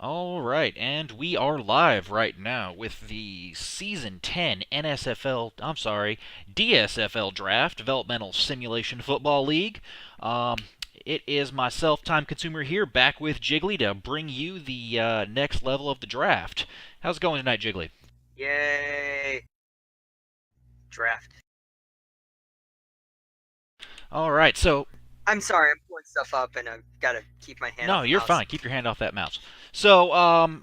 All right, and we are live right now with the Season 10 DSFL Draft, Developmental Simulation Football League. Um, it is myself, Time Consumer, here, back with Jiggly to bring you the next level of the draft. How's it going tonight, Jiggly? Yay! Draft. All right, so I'm sorry, I'm pulling stuff up and I've got to keep my hand no, off the you're mouse. fine. Keep your hand off that mouse. So,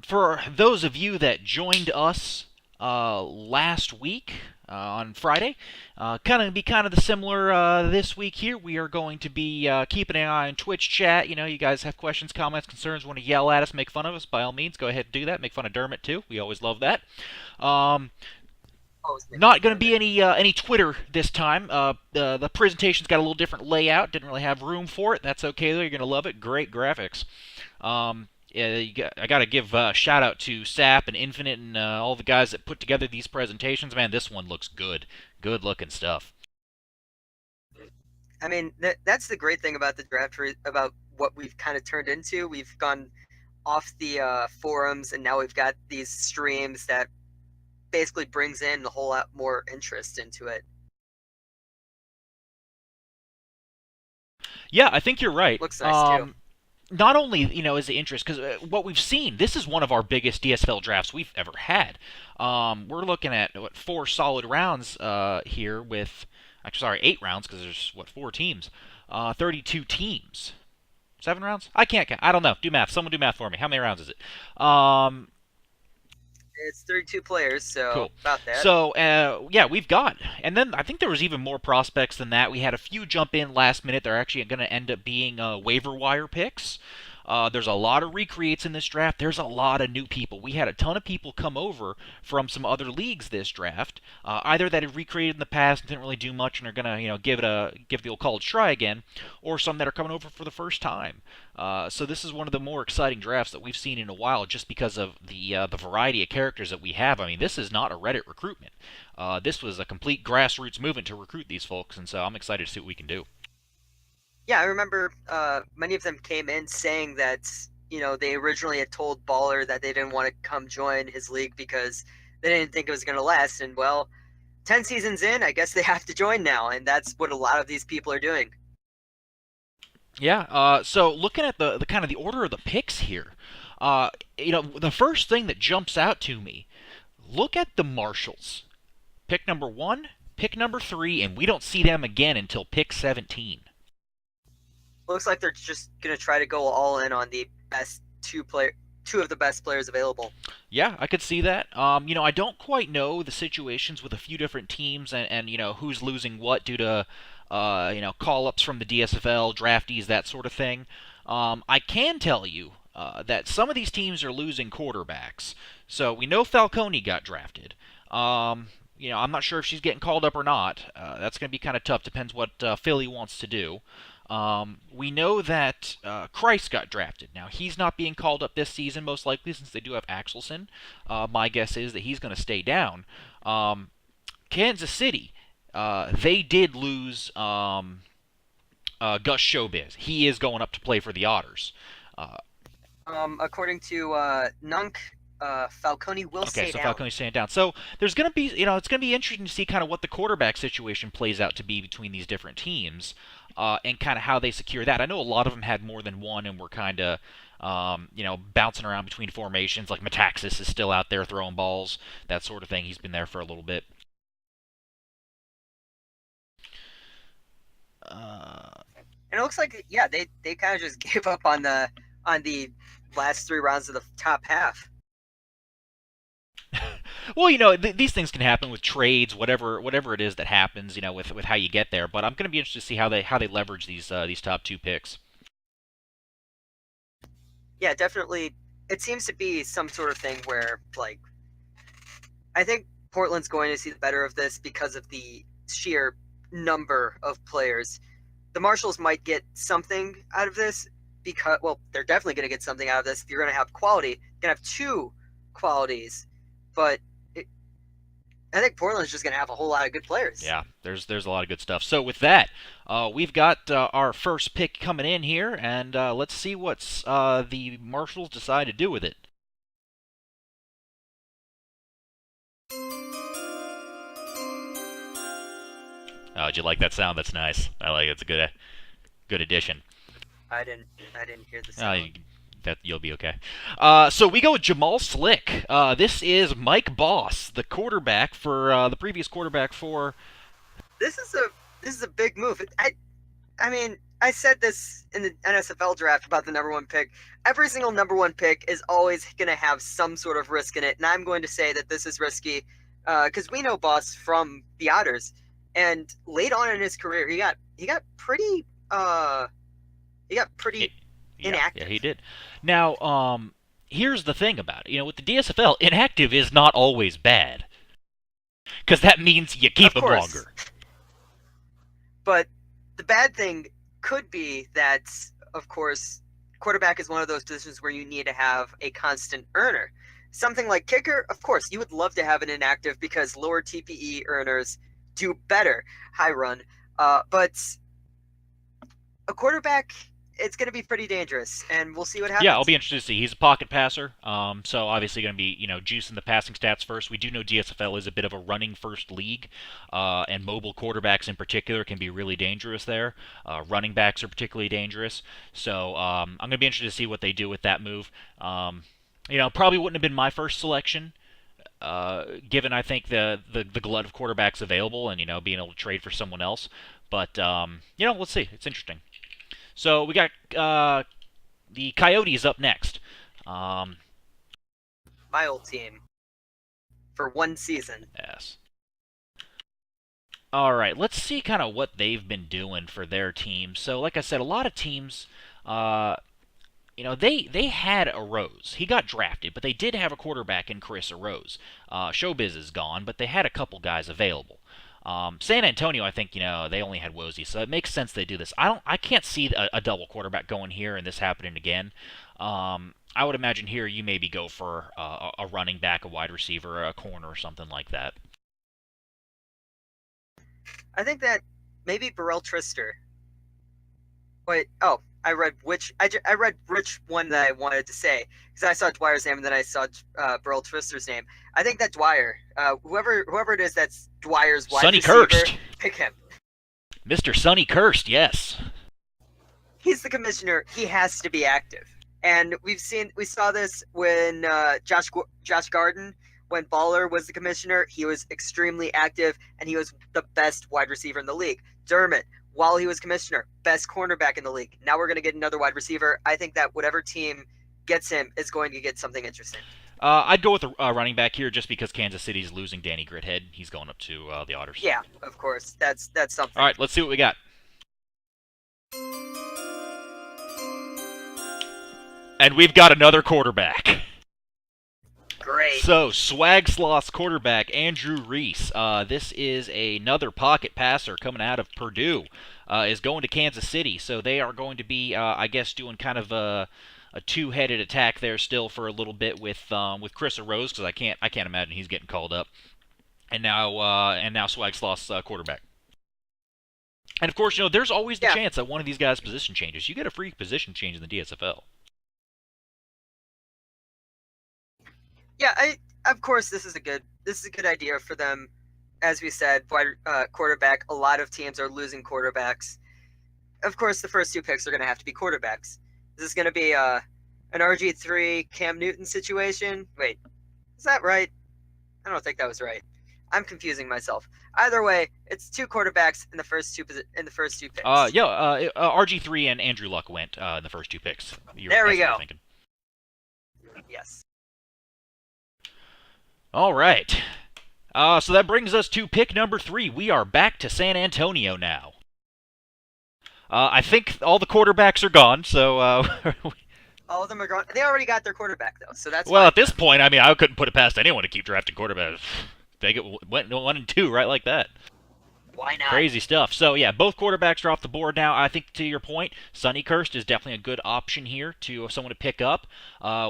for those of you that joined us last week on Friday, kind of the similar this week here. We are going to be keeping an eye on Twitch chat. You know, you guys have questions, comments, concerns, want to yell at us, make fun of us. By all means, go ahead and do that. Make fun of Dermot too. We always love that. Um, Always make fun Not of going to be Dermot. any Twitter this time. The presentation's got a little different layout. Didn't really have room for it. That's okay though. You're going to love it. Great graphics. I got to give a shout out to SAP and Infinite and all the guys that put together these presentations. Man, this one looks good. Good looking stuff. I mean, that's the great thing about the draft, about what we've kind of turned into. We've gone off the forums and now we've got these streams that basically brings in a whole lot more interest into it. Yeah, I think you're right. Looks nice too. Not only is the interest because what we've seen, this is one of our biggest DSFL drafts we've ever had. We're looking at what 4 solid rounds here with actually sorry 8 rounds because there's what 4 teams, 32 teams. 7 rounds? I can't count. I don't know. Do math. Someone do math for me. How many rounds is it? It's 32 players, so Cool. about that. So, yeah, we've got. And then I think there was even more prospects than that. We had a few jump in last minute. They're actually going to end up being waiver wire picks. There's a lot of recreates in this draft. There's a lot of new people. We had a ton of people come over from some other leagues this draft, either that have recreated in the past and didn't really do much and are gonna give the old college try again, or some that are coming over for the first time. So this is one of the more exciting drafts that we've seen in a while, just because of the variety of characters that we have. I mean, this is not a Reddit recruitment. This was a complete grassroots movement to recruit these folks, and so I'm excited to see what we can do. Yeah, I remember many of them came in saying that, they originally had told Baller that they didn't want to come join his league because they didn't think it was going to last. And well, 10 seasons in, I guess they have to join now. And that's what a lot of these people are doing. Yeah. So looking at the kind of the order of the picks here, the first thing that jumps out to me, look at the Marshalls. Pick number one, pick number three, and we don't see them again until pick 17. Looks like they're just going to try to go all in on the best two of the best players available. Yeah, I could see that. I don't quite know the situations with a few different teams and who's losing what due to call-ups from the DSFL, draftees, that sort of thing. I can tell you that some of these teams are losing quarterbacks. So we know Falcone got drafted. I'm not sure if she's getting called up or not. That's going to be kind of tough. Depends what Philly wants to do. We know that Christ got drafted. Now, he's not being called up this season, most likely, since they do have Axelson. My guess is that he's going to stay down. Kansas City, they did lose Gus Showbiz. He is going up to play for the Otters. Uh, According to Nunk, Falcone will okay, stay so down. Falcone's staying down. So there's going to be, it's going to be interesting to see kind of what the quarterback situation plays out to be between these different teams. And kind of how they secure that. I know a lot of them had more than one and were kind of, bouncing around between formations. Like Metaxas is still out there throwing balls, that sort of thing. He's been there for a little bit. Uh, And it looks like, yeah, they kind of just gave up on the last 3 rounds of the top half. well, these things can happen with trades, whatever it is that happens, with how you get there. But I'm going to be interested to see how they leverage these top two picks. Yeah, definitely. It seems to be some sort of thing where, like, I think Portland's going to see the better of this because of the sheer number of players. The Marshals might get something out of this because, well, they're definitely going to get something out of this. If you're going to have quality, you're going to have two qualities. But I think Portland's just going to have a whole lot of good players. Yeah, there's a lot of good stuff. So with that, we've got our first pick coming in here, and let's see what's the Marshals decide to do with it. Oh, did you like that sound? That's nice. I like it. It's a good addition. I didn't hear the Uh, sound. that you'll be okay. So we go with Jamal Slick. This is Mike Boss, the quarterback for the previous quarterback for. This is a big move. I mean, I said this in the NSFL draft about the number one pick. Every single number one pick is always going to have some sort of risk in it, and I'm going to say that this is risky because we know Boss from the Otters, and late on in his career, he got pretty Yeah, inactive. he did. Now, here's the thing about it. With the DSFL, inactive is not always bad, because that means you keep Of him course, longer. but the bad thing could be that, of course, quarterback is one of those positions where you need to have a constant earner. Something like kicker, of course, you would love to have an inactive because lower TPE earners do better high run. But a quarterback, it's going to be pretty dangerous, and we'll see what Yeah, I'll happens. be interested to see. He's a pocket passer, so obviously going to be juicing the passing stats first. We do know DSFL is a bit of a running first league, and mobile quarterbacks in particular can be really dangerous there. Running backs are particularly dangerous, so I'm going to be interested to see what they do with that move. Probably wouldn't have been my first selection, given I think the glut of quarterbacks available, and being able to trade for someone else. But let's see. It's interesting. So we got the Coyotes up next. Um, My old team for one season. yes. All right, let's see kind of what they've been doing for their team. So, like I said, a lot of teams, they had a Rose. He got drafted, but they did have a quarterback in Chris Rose. Showbiz is gone, but they had a couple guys available. San Antonio, I think, they only had Wozy, so it makes sense they do this. I can't see a double quarterback going here and this happening again. I would imagine here you maybe go for a running back, a wide receiver, a corner, or something like that. I think that maybe Burrell Trister. Wait, oh, I read which one that I wanted to say because I saw Dwyer's name and then I saw Burrell Trister's name. I think that Dwyer, whoever it is that's Dwyer's wide Sonny receiver, Kirst. pick him. Mr. Sonny Kirst, yes. He's the commissioner. He has to be active. And we saw this when Josh Garden, when Baller was the commissioner, he was extremely active and he was the best wide receiver in the league. Dermott, while he was commissioner, best cornerback in the league. Now we're going to get another wide receiver. I think that whatever team gets him is going to get something interesting. I'd go with a running back here just because Kansas City's losing Danny Grithead. He's going up to the Otters. Yeah, of course. That's something. All right, let's see what we got. And we've got another quarterback. Great. So, Swag Sloth's quarterback, Andrew Reese. This is another pocket passer coming out of Purdue. Is going to Kansas City. So they are going to be, I guess, doing kind of a two-headed attack there still for a little bit with Chris Rose, because I can't imagine he's getting called up. And now Swag Sloth's quarterback. And of course, there's always the chance that one of these guys' position changes. You get a free position change in the DSFL. Yeah, of course this is a good idea for them. As we said, quarterback. A lot of teams are losing quarterbacks. Of course, the first two picks are going to have to be quarterbacks. This is going to be an RG3 Cam Newton situation. Wait, is that right? I don't think that was right. I'm confusing myself. Either way, it's two quarterbacks in the first two picks. RG3 and Andrew Luck went in the first two picks. There we go. Yes. All right. So that brings us to pick number 3. We are back to San Antonio now. I think all the quarterbacks are gone, so... all of them are gone. They already got their quarterback, though, so that's well, fine. At this point, I mean, I couldn't put it past anyone to keep drafting quarterbacks. They went 1 and 2 right like that. Why not? Crazy stuff. So, yeah, both quarterbacks are off the board now. I think, to your point, Sonny Kirst is definitely a good option here to someone to pick up.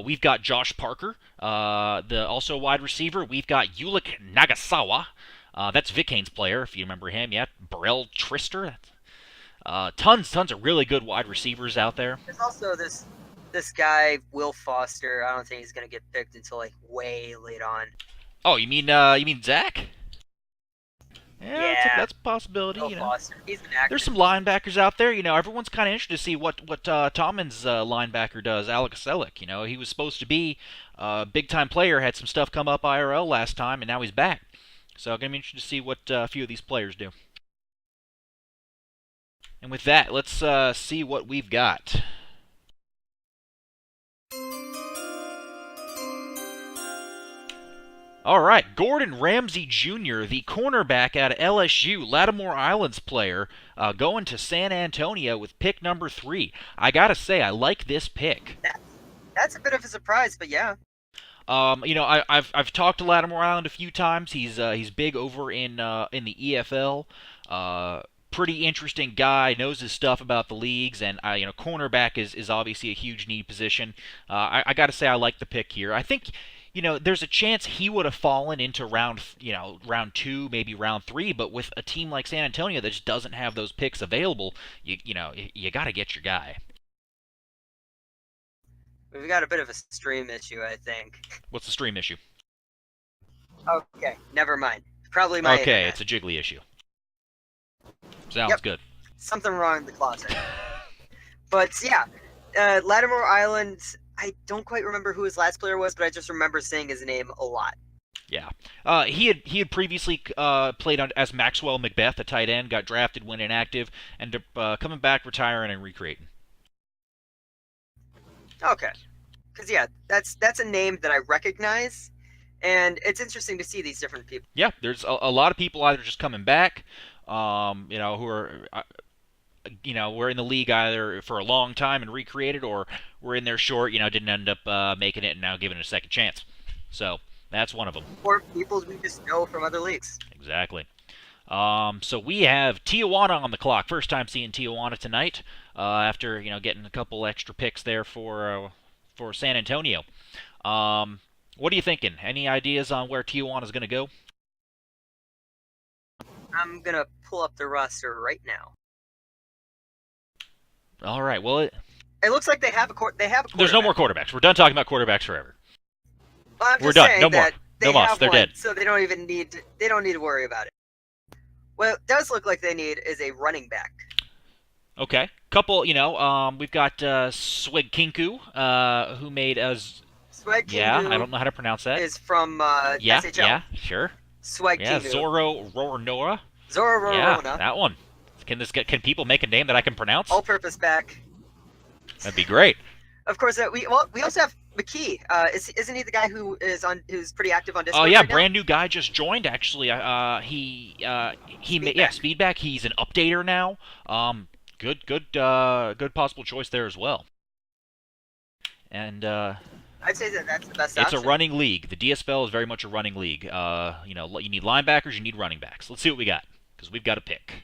We've got Josh Parker, the also wide receiver. We've got Ulick Nagasawa. That's Vic Haynes' player, if you remember him. Yeah, Burrell Trister. Tons of really good wide receivers out there. There's also this guy, Will Foster. I don't think he's going to get picked until, like, way late on. Oh, you mean Zach? Yeah, Yeah, that's a possibility. Will Foster. He's an There's actor. some linebackers out there. Everyone's kind of interested to see what Tomlin's linebacker does. Alex Selleck. He was supposed to be a big time player. Had some stuff come up IRL last time, and now he's back. So I'm gonna be interested to see what a few of these players do. And with that, let's see what we've got. All right, Gordon Ramsay Jr., the cornerback out of LSU, Lattimore Islands player, going to San Antonio with pick number 3. I gotta say, I like this pick. That's a bit of a surprise, but yeah. I've talked to Lattimore Island a few times. He's big over in the EFL. Pretty interesting guy, knows his stuff about the leagues, and cornerback is obviously a huge need position. I got to say I like the pick here. I think there's a chance he would have fallen into round 2, maybe round 3, but with a team like San Antonio that just doesn't have those picks available, you got to get your guy. We've got a bit of a stream issue, I think. What's the stream issue? Okay, never mind. Probably my internet. It's a jiggly issue. Sounds good. Something wrong in the closet. But yeah, Lattimore Island, I don't quite remember who his last player was, but I just remember saying his name a lot. Yeah. He had previously played as Maxwell Macbeth, a tight end, got drafted, went inactive, and coming back, retiring, and recreating. Okay. Because, yeah, that's a name that I recognize, and it's interesting to see these different people. Yeah, there's a lot of people either just coming back, who are, were in the league either for a long time and recreated, or were in there short, didn't end up making it and now given it a second chance. So that's one of them. Or people we just know from other leagues. Exactly. So we have Tijuana on the clock. First time seeing Tijuana tonight, after getting a couple extra picks there for San Antonio. What are you thinking? Any ideas on where Tijuana is going to go? I'm gonna pull up the roster right now. All right. Well, it looks like they have a quarterback. There's no more quarterbacks. We're done talking about quarterbacks forever. Well, we're done. No more. No more. They're dead. So they don't even need to worry about it. What it does look like they need is a running back. Okay. Couple, we've got Swig Kinku, who made us. Swig Kinku. Yeah, I don't know how to pronounce that. Is from SHL. Yeah, sure. Swig Kinku. Yeah, Zoro Rornoa. Zoro Rorona. Yeah, that one. Can people make a name that I can pronounce? All-purpose back. That'd be great. Of course, we also have McKee. Isn't he the guy who's pretty active on Discord? Oh yeah, right brand new guy just joined actually. He made Speedback. He's an updater now. Good possible choice there as well. And I'd say that's the best it's option. a running league. The DSFL is very much a running league. You need linebackers, you need running backs. Let's see what we got, because we've got a pick.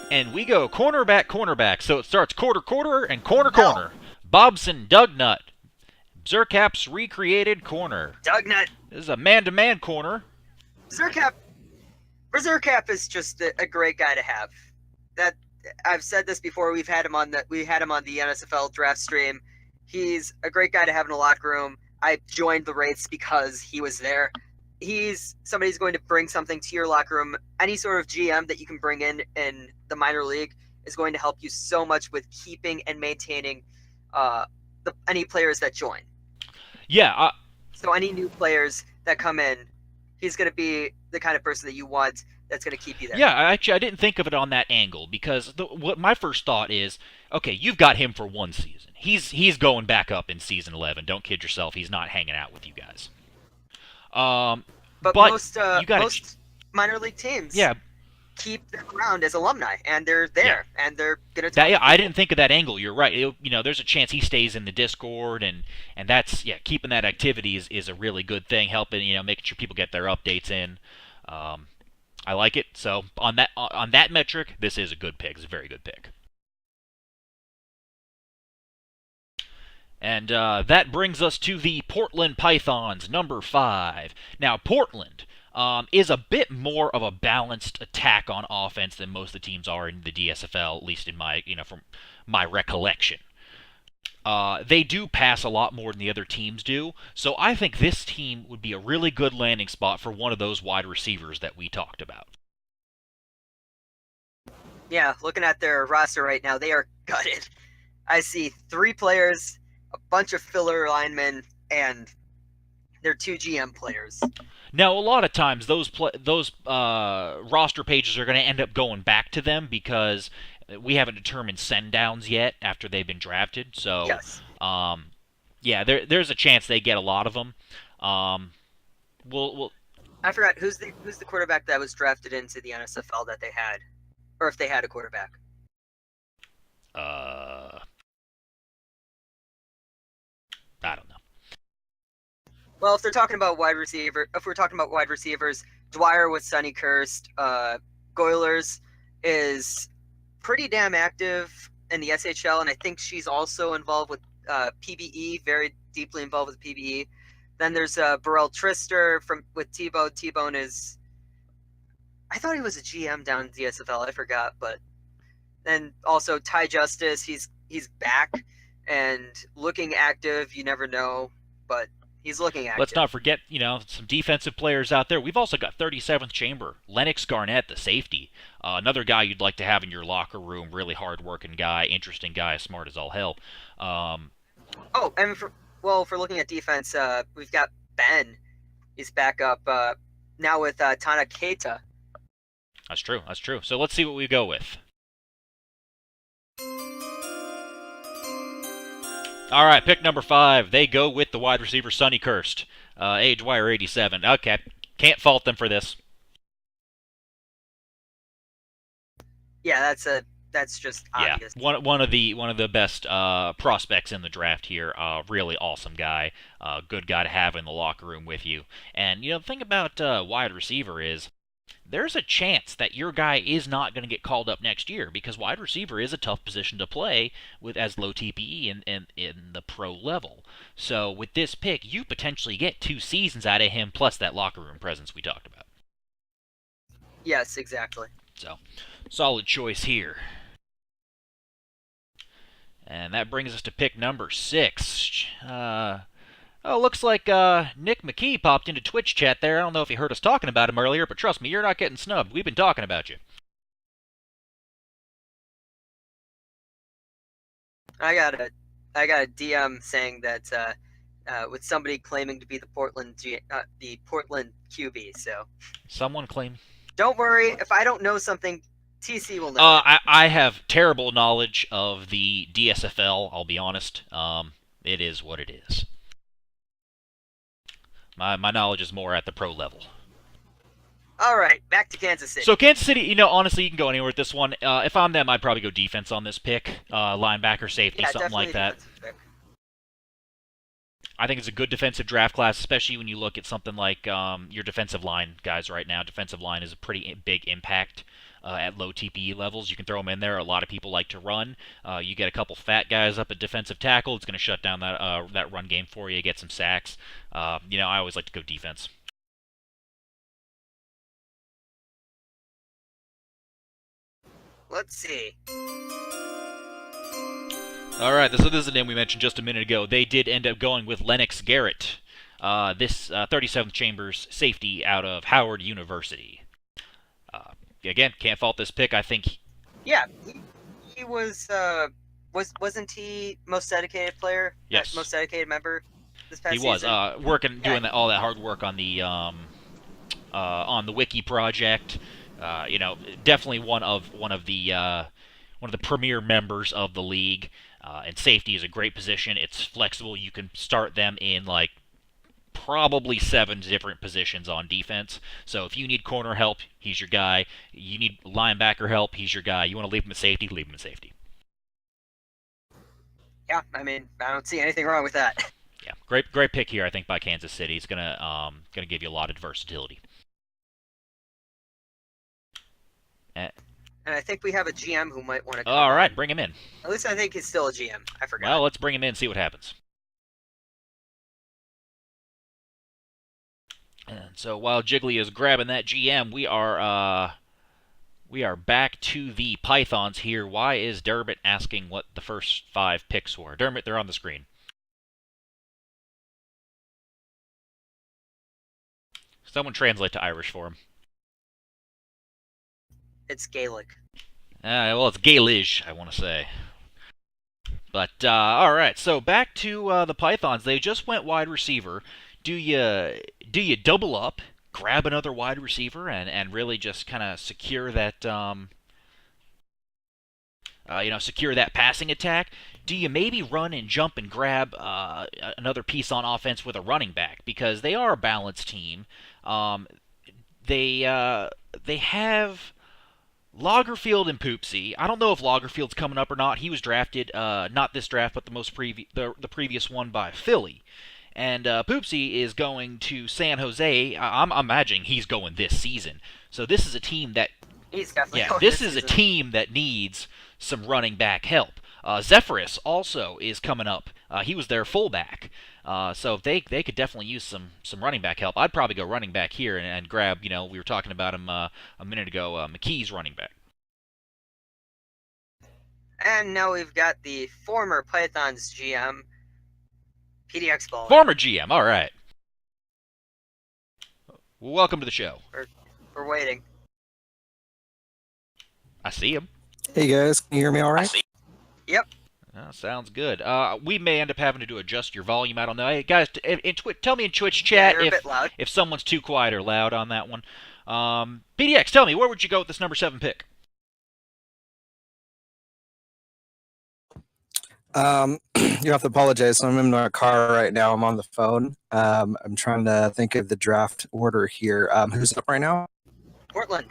And we go cornerback. So it starts quarter, and corner. Bobson Dugnut. Zerkap's recreated corner. Dugnut. This is a man-to-man corner. Zerkap is just a great guy to have. That I've said this before. We had him on the NSFL draft stream. He's a great guy to have in the locker room. I joined the Wraiths because he was there. He's somebody who's going to bring something to your locker room. Any sort of GM that you can bring in the minor league is going to help you so much with keeping and maintaining any players that join. Yeah. So any new players that come in, he's going to be the kind of person that you want that's going to keep you there. Yeah, I didn't think of it on that angle, because what my first thought is, okay, you've got him for one season. He's going back up in season 11. Don't kid yourself. He's not hanging out with you guys. But most minor league teams keep them around as alumni, and they're there, and they're going to I didn't think of that angle. You're right. There's a chance he stays in the Discord, and that's, keeping that activity is a really good thing, helping, making sure people get their updates in. I like it. So on that metric, this is a good pick. It's a very good pick. And that brings us to the Portland Pythons, number 5. Now, Portland is a bit more of a balanced attack on offense than most of the teams are in the DSFL, at least in my, from my recollection. they do pass a lot more than the other teams do. So I think this team would be a really good landing spot for one of those wide receivers that we talked about. Yeah, looking at their roster right now, they are gutted. I see 3 players, a bunch of filler linemen, and their 2 GM players. Now, a lot of times those roster pages are going to end up going back to them because we haven't determined send downs yet after they've been drafted. So, Yes. yeah, there's a chance they get a lot of them. We'll I forgot who's the quarterback that was drafted into the NSFL that they had, or if they had a quarterback. I don't know. Well, if we're talking about wide receivers, Dwyer with Sonny Kirst, Goylers is pretty damn active in the SHL, and I think she's also involved with PBE, very deeply involved with PBE. Then there's Burrell Trister with T-Bone. T-Bone is, I thought he was a GM down in DSFL. I forgot, but then also Ty Justice. He's back and looking active. You never know, but he's looking active. Let's not forget, some defensive players out there. We've also got 37th Chamber, Lennox Garnett, the safety. Another guy you'd like to have in your locker room, really hard-working guy, interesting guy, smart as all hell. And if we're looking at defense, we've got Ben. He's back up now with Tana Keita. That's true. So let's see what we go with. All right, pick number 5. They go with the wide receiver Sonny Kirst. Age Dwyer 87. Okay, can't fault them for this. Yeah, that's just obvious. Yeah, one of the best prospects in the draft here. Really awesome guy. Good guy to have in the locker room with you. And the thing about wide receiver is, there's a chance that your guy is not going to get called up next year because wide receiver is a tough position to play with as low TPE in the pro level. So with this pick, you potentially get 2 seasons out of him plus that locker room presence we talked about. Yes, exactly. So, solid choice here. And that brings us to pick number 6. Looks like Nick McKee popped into Twitch chat there. I don't know if you heard us talking about him earlier, but trust me, you're not getting snubbed. We've been talking about you. I got a DM saying that with somebody claiming to be the Portland QB. So Someone claim. don't worry, if I don't know something, TC will know. I have terrible knowledge of the DSFL. I'll be honest. It is what it is. My knowledge is more at the pro level. All right, back to Kansas City. So Kansas City, honestly, you can go anywhere with this one. If I'm them, I'd probably go defense on this pick. Linebacker, safety, something like that. I think it's a good defensive draft class, especially when you look at something like your defensive line guys right now. Defensive line is a pretty big impact at low TPE levels. You can throw them in there. A lot of people like to run. You get a couple fat guys up at defensive tackle. It's going to shut down that run game for you, get some sacks. I always like to go defense. Let's see. All right, this is a name we mentioned just a minute ago. They did end up going with Lennox Garrett, this 37th Chambers safety out of Howard University. Again, can't fault this pick. I think. Yeah, he wasn't he most dedicated player? Yes, most dedicated member this past season. He was doing all that hard work on the wiki project. Definitely one of the premier members of the league. And safety is a great position. It's flexible. You can start them in probably 7 different positions on defense. So if you need corner help, he's your guy. You need linebacker help, he's your guy. You want to leave him at safety, leave him at safety. Yeah, I don't see anything wrong with that. Yeah, great pick here, I think, by Kansas City. It's gonna give you a lot of versatility. And I think we have a GM who might want to come All right, bring him in. At least I think he's still a GM. I forgot. Well, let's bring him in and see what happens. And so while Jiggly is grabbing that GM, we are We are back to the Pythons here. Why is Dermot asking what the first 5 picks were? Dermot, they're on the screen. Someone translate to Irish for him. It's Gaelic. Well, it's Gaelish, I want to say. But all right, so back to the Pythons. They just went wide receiver. Do you double up, grab another wide receiver, and really just kind of secure that secure that passing attack? Do you maybe run and jump and grab another piece on offense with a running back, because they are a balanced team? Um, they have Lagerfield and Poopsie. I don't know if Lagerfield's coming up or not. He was drafted, not this draft, but the previous one by Philly. And Poopsie is going to San Jose. I'm imagining he's going this season. So this is a team that, He's definitely yeah, going this this is a season. team that needs some running back help. Zephyrus also is coming up. He was their fullback. So they could definitely use some running back help. I'd probably go running back here and grab, we were talking about him a minute ago, McKee's running back. And now we've got the former Pythons GM, PDX Ball. Former GM, all right. Welcome to the show. We're waiting. I see him. Hey guys, can you hear me all right? Yep. Sounds good. We may end up having to adjust your volume. I don't know. Hey, guys, tell me in Twitch Yeah, chat you're a bit loud. if someone's too quiet or loud on that one. PDX, tell me, where would you go with this number 7 pick? You have to apologize. I'm in my car right now. I'm on the phone. I'm trying to think of the draft order here. Who's up right now? Portland.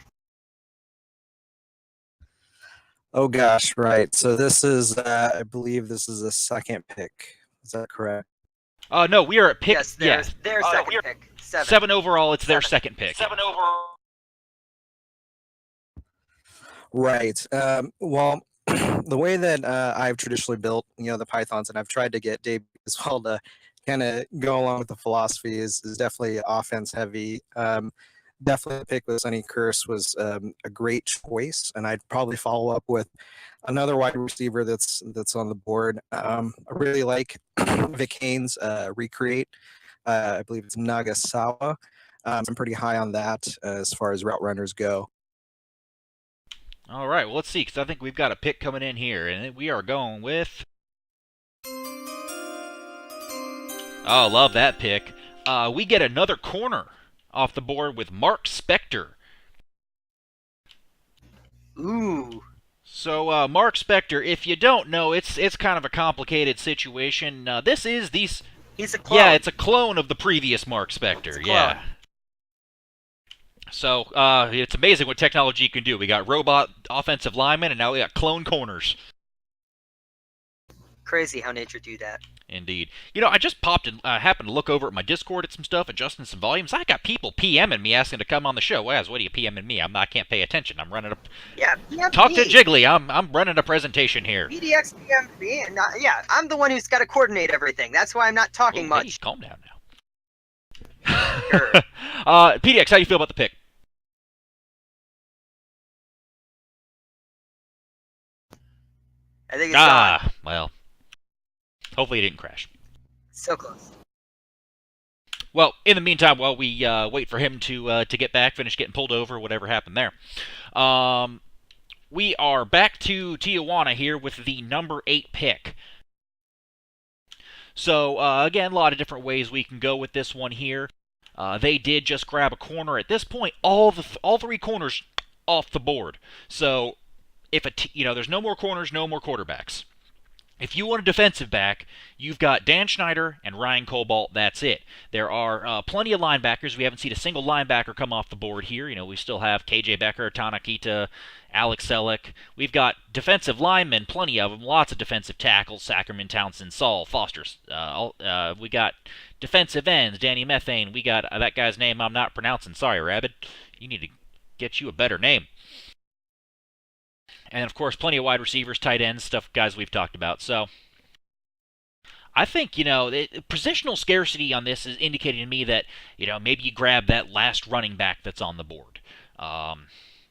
Oh gosh, right. So this is, I believe this is a second pick. Is that correct? No, we are at pick. Yes, their second pick. 7 overall. It's their 7. second pick. 7 overall. Right. Well, the way that I've traditionally built, the Pythons, and I've tried to get Dave as well to kind of go along with the philosophy is definitely offense heavy. Definitely the pick with Sonny Curse was a great choice, and I'd probably follow up with another wide receiver that's on the board. I really like Vic Haynes' recreate. I believe it's Nagasawa. I'm pretty high on that as far as route runners go. All right, well, let's see, because I think we've got a pick coming in here, and we are going with... Oh, love that pick. We get another corner off the board with Mark Spector. Ooh. So, Mark Spector, if you don't know, it's kind of a complicated situation. This is these... He's a clone. Yeah, it's a clone of the previous Mark Spector, yeah. So, it's amazing what technology can do. We got robot offensive linemen, and now we got clone corners. Crazy how nature do that. Indeed. I just popped and happened to look over at my Discord at some stuff, adjusting some volumes. I got people PMing me asking to come on the show. Waz, what are you PMing me? I can't pay attention. I'm running a... Yeah, Talk to Jiggly. I'm running a presentation here. PDX PMB, and yeah, I'm the one who's got to coordinate everything. That's why I'm not talking much. Hey, calm down now. Sure. PDX, how you feel about the pick? I think it's gone. Well. Hopefully it didn't crash. So close. Well, in the meantime, while we wait for him to get back, finish getting pulled over, whatever happened there, we are back to Tijuana here with the number 8 pick. So, again, a lot of different ways we can go with this one here. They did just grab a corner. At this point, all 3 corners off the board. So, if there's no more corners, no more quarterbacks. If you want a defensive back, you've got Dan Schneider and Ryan Cobalt. That's it. There are plenty of linebackers. We haven't seen a single linebacker come off the board here. We still have KJ Becker, Tanakita, Alex Selleck. We've got defensive linemen, plenty of them. Lots of defensive tackles: Sackerman, Townsend, Saul, Foster. We got defensive ends: Danny Methane. We got that guy's name I'm not pronouncing. Sorry, Rabbit. You need to get you a better name. And, of course, plenty of wide receivers, tight ends, stuff guys we've talked about. So, I think, positional scarcity on this is indicating to me that, maybe you grab that last running back that's on the board.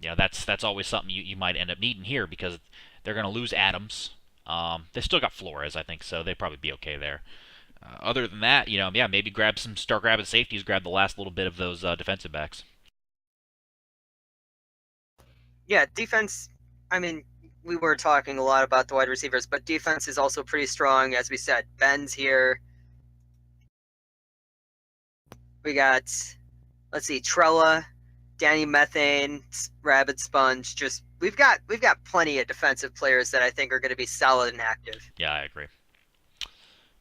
that's always something you might end up needing here because they're going to lose Adams. They still got Flores, I think, so they'd probably be okay there. Other than that, maybe start grabbing safeties, grab the last little bit of those defensive backs. Yeah, defense. I mean, we were talking a lot about the wide receivers, but defense is also pretty strong, as we said. Ben's here. We got, let's see, Trella, Danny Methane, Rabid Sponge. Just we've got plenty of defensive players that I think are going to be solid and active. Yeah, I agree.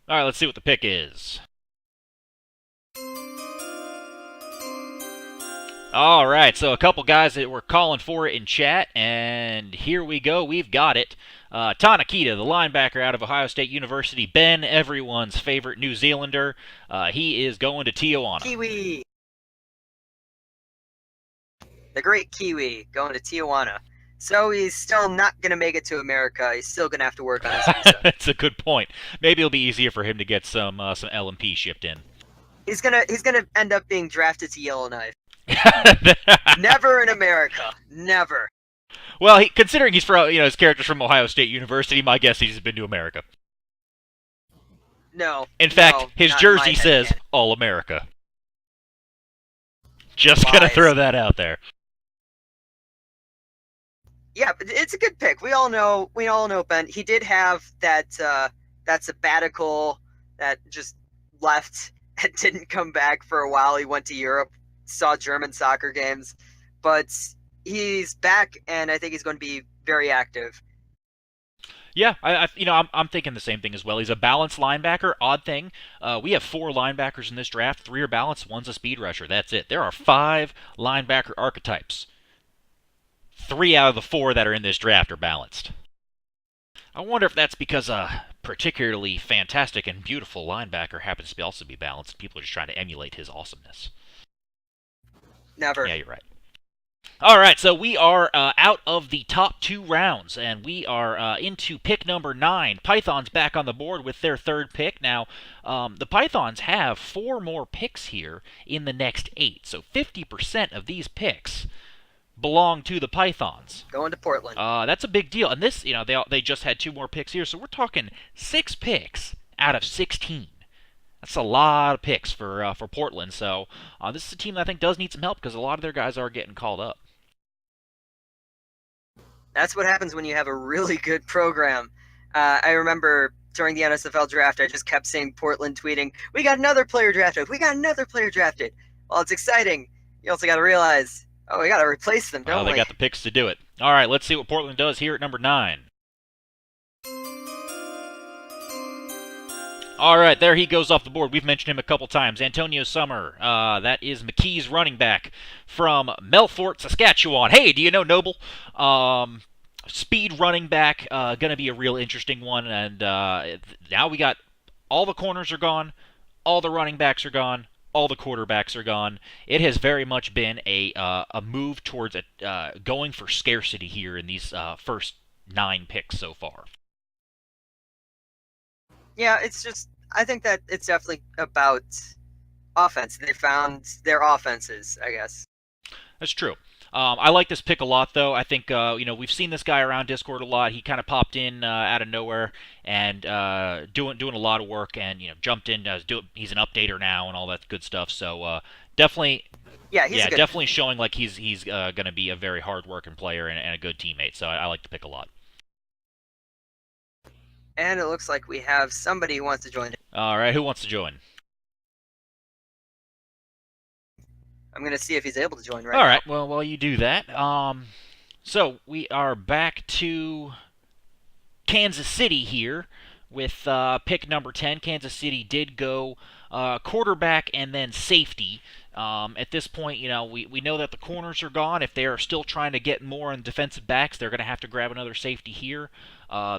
All right, let's see what the pick is. All right, so a couple guys that were calling for it in chat, and here we go. We've got it. Tanakita, the linebacker out of Ohio State University. Ben, everyone's favorite New Zealander. He is going to Tijuana. Kiwi. The great Kiwi going to Tijuana. So he's still not going to make it to America. He's still going to have to work on his visa. That's a good point. Maybe it'll be easier for him to get some LMP shipped in. He's gonna end up being drafted to Yellowknife. Never in America. Never. Well, considering he's from, his character's from Ohio State University, my guess he's been to America. No. In fact, his jersey says All America. Just gonna throw that out there. Yeah, but it's a good pick. We all know Ben. He did have that sabbatical that just left and didn't come back for a while. He went to Europe, saw German soccer games, but he's back, and I think he's going to be very active. Yeah, I'm thinking the same thing as well. He's a balanced linebacker. Odd thing, we have 4 linebackers in this draft. 3 are balanced, 1's a speed rusher. That's it. There are 5 linebacker archetypes. 3 out of the 4 that are in this draft are balanced. I wonder if that's because a particularly fantastic and beautiful linebacker happens to also be balanced. People are just trying to emulate his awesomeness. Never. Yeah, you're right. All right, so we are out of the top 2 rounds, and we are into pick number 9. Pythons back on the board with their 3rd pick. Now, the Pythons have 4 more picks here in the next 8, so 50% of these picks belong to the Pythons. Going to Portland. That's a big deal. And this, they just had 2 more picks here, so we're talking 6 picks out of 16. That's a lot of picks for Portland. So this is a team that I think does need some help because a lot of their guys are getting called up. That's what happens when you have a really good program. I remember during the NSFL draft, I just kept seeing Portland tweeting, "We got another player drafted. We got another player drafted." Well, it's exciting. You also got to realize, we got to replace them, don't we? They got the picks to do it. All right, let's see what Portland does here at number 9. All right, there he goes off the board. We've mentioned him a couple times. Antonio Summer. That is McKee's running back from Melfort, Saskatchewan. Hey, do you know Noble? Speed running back. Going to be a real interesting one. And now we got all the corners are gone. All the running backs are gone. All the quarterbacks are gone. It has very much been a move towards going for scarcity here in these first 9 picks so far. Yeah, I think that it's definitely about offense. They found their offenses, I guess. That's true. I like this pick a lot, though. I think, we've seen this guy around Discord a lot. He kind of popped in out of nowhere and doing a lot of work and, jumped in. He's an updater now and all that good stuff. So definitely, definitely showing like he's going to be a very hard-working player and a good teammate. So I like the pick a lot. And it looks like we have somebody who wants to join. All right, who wants to join? I'm going to see if he's able to join right now. All right, well, while you do that, so we are back to Kansas City here with pick number 10. Kansas City did go quarterback and then safety. At this point, we know that the corners are gone. If they are still trying to get more on defensive backs, they're going to have to grab another safety here.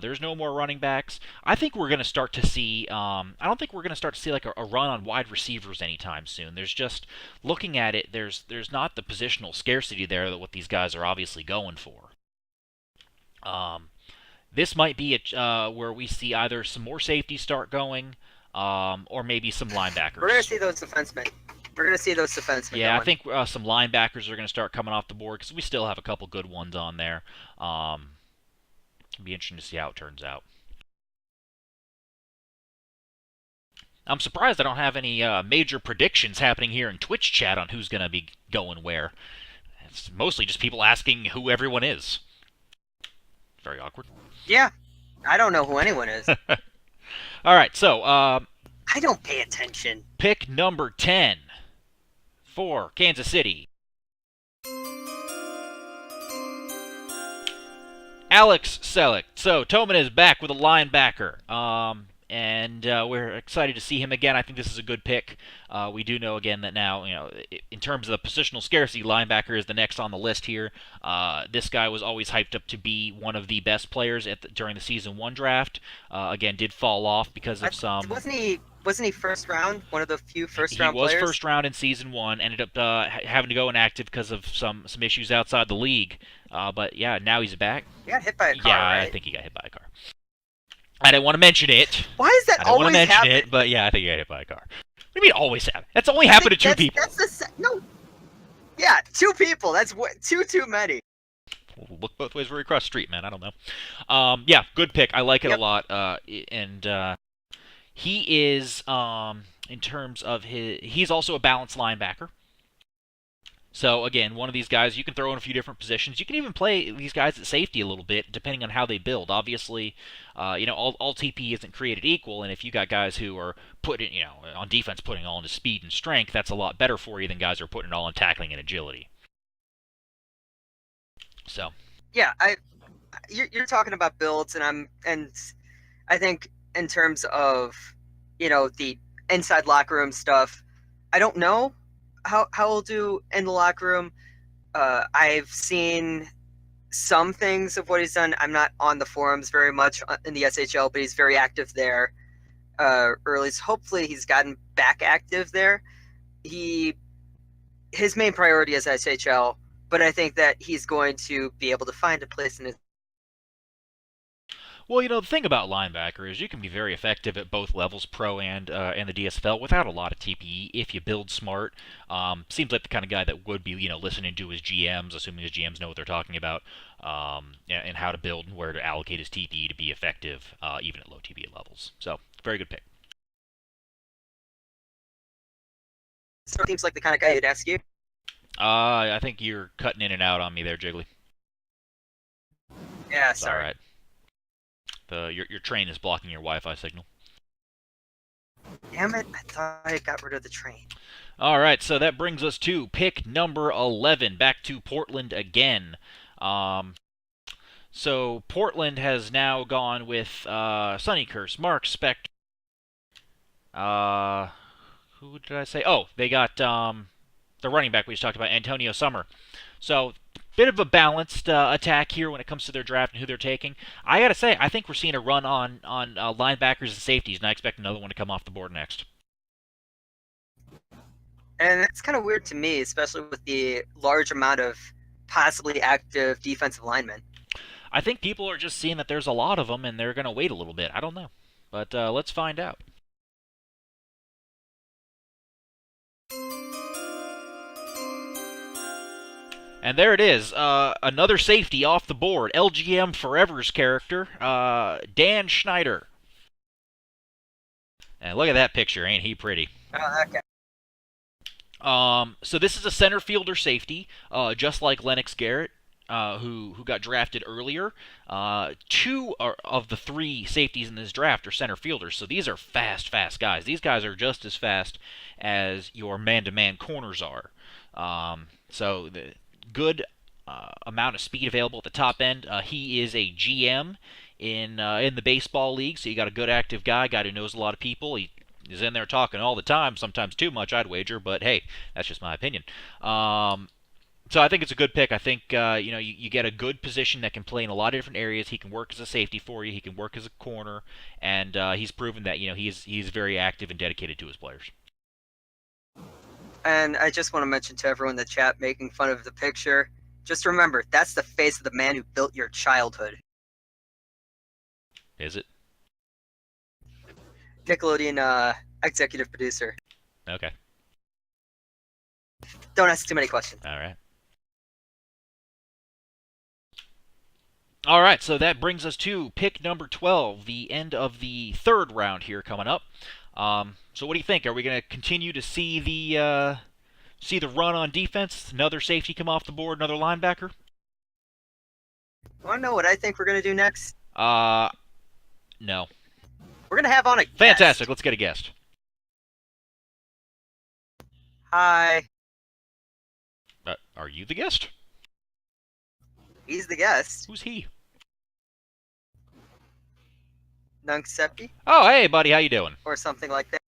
There's no more running backs. I think we're going to start to see. I don't think we're going to start to see like a run on wide receivers anytime soon. There's just looking at it. There's not the positional scarcity there that what these guys are obviously going for. This might be where we see either some more safeties start going, or maybe some linebackers. We're going to see those defensemen. We're gonna see those defensemen Yeah, I going. think some linebackers are going to start coming off the board because we still have a couple good ones on there. It'll be interesting to see how it turns out. I'm surprised I don't have any major predictions happening here in Twitch chat on who's going to be going where. It's mostly just people asking who everyone is. Very awkward. Yeah, I don't know who anyone is. All right, so I don't pay attention. pick number 10 for Kansas City. Alex Selleck. So Tobin is back with a linebacker. And we're excited to see him again. I think this is a good pick. We do know again that now, in terms of the positional scarcity, linebacker is the next on the list here. This guy was always hyped up to be one of the best players during the season 1 draft. Again, did fall off because of some. Wasn't he first round? One of the few first round He was players? first round in season 1. Ended up having to go inactive because of some issues outside the league. But yeah, now he's back. He got hit by a car. Yeah, right? I think he got hit by a car. I didn't want to mention it. Why is that I don't want always to mention happen? it, but yeah, I think he got hit by a car. What do you mean always happen? That's only happened to 2 people. No. Yeah, 2 people. That's too many. We'll look both ways where we cross the street, man. I don't know. Yeah, good pick. I like it a lot. And he is, in terms of he's also a balanced linebacker. So again, one of these guys you can throw in a few different positions. You can even play these guys at safety a little bit, depending on how they build. Obviously, all TP isn't created equal, and if you got guys who are putting, on defense, putting it all into speed and strength, that's a lot better for you than guys who are putting it all in tackling and agility. So. Yeah, you're talking about builds, and I think in terms of the inside locker room stuff, I don't know how he'll do in the locker room. I've seen some things of what he's done. I'm not on the forums very much in the SHL, but he's very active there. Or at least hopefully he's gotten back active there. His main priority is SHL, but I think that he's going to be able to find a place in his. Well, the thing about linebacker is you can be very effective at both levels, pro and the DSFL, without a lot of TPE if you build smart. Seems like the kind of guy that would be, listening to his GMs, assuming his GMs know what they're talking about, and how to build and where to allocate his TPE to be effective, even at low TPE levels. So, very good pick. Seems like the kind of guy who'd ask you. I think you're cutting in and out on me there, Jiggly. Yeah, It's sorry. all right. Your train is blocking your Wi-Fi signal. Damn it! I thought I got rid of the train. All right, so that brings us to pick number 11. Back to Portland again. So Portland has now gone with Sunny Curse, Mark Spector. Who did I say? Oh, they got the running back we just talked about, Antonio Summer. So bit of a balanced attack here when it comes to their draft and who they're taking. I gotta say, I think we're seeing a run on linebackers and safeties, and I expect another one to come off the board next. And it's kind of weird to me, especially with the large amount of possibly active defensive linemen. I think people are just seeing that there's a lot of them, and they're gonna wait a little bit. I don't know, but let's find out. And there it is, another safety off the board. LGM Forever's character, Dan Schneider. And look at that picture, ain't he pretty? Oh, okay. So this is a center fielder safety, just like Lennox Garrett, who got drafted earlier. 2 of the 3 safeties in this draft are center fielders, so these are fast guys. These guys are just as fast as your man-to-man corners are. So the good amount of speed available at the top end. He is a GM in the baseball league, so you got a good active guy who knows a lot of people. He is in there talking all the time, sometimes too much, I'd wager, but hey, that's just my opinion. So I think it's a good pick. I think you get a good position that can play in a lot of different areas. He can work as a safety for you. He can work as a corner, and he's proven that he's very active and dedicated to his players. And I just want to mention to everyone in the chat making fun of the picture, just remember, that's the face of the man who built your childhood. Is it? Nickelodeon executive producer. Okay. Don't ask too many questions. All right. All right, so that brings us to pick number 12, the end of the third round here coming up. So what do you think? Are we going to continue to see the run on defense? Another safety come off the board, another linebacker? Want to know what I think we're going to do next? No. We're going to have on a guest. Fantastic. Let's get a guest. Hi. Are you the guest? He's the guest. Who's he? Nungsepi Oh, hey, buddy. How you doing? or something like that.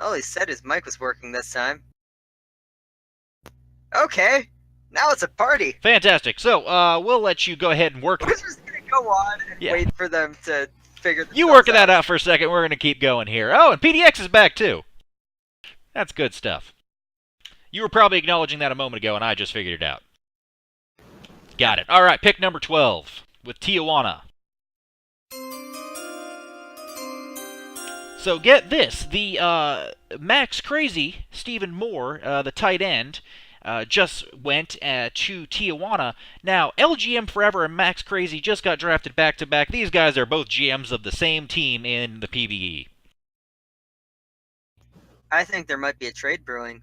Oh, he said his mic was working this time. Okay. Now it's a party. Fantastic. So, we'll let you go ahead and work. We're just going to go on and wait for them to figure themselves You working that out for a second. We're going to keep going here. Oh, and PDX is back, too. That's good stuff. You were probably acknowledging that a moment ago, and I just figured it out. Got it. All right, pick number 12 with Tijuana. So get this. The Max Crazy, Stephen Moore, the tight end, just went to Tijuana. Now, LGM Forever and Max Crazy just got drafted back-to-back. These guys are both GMs of the same team in the PBE. I think there might be a trade brewing.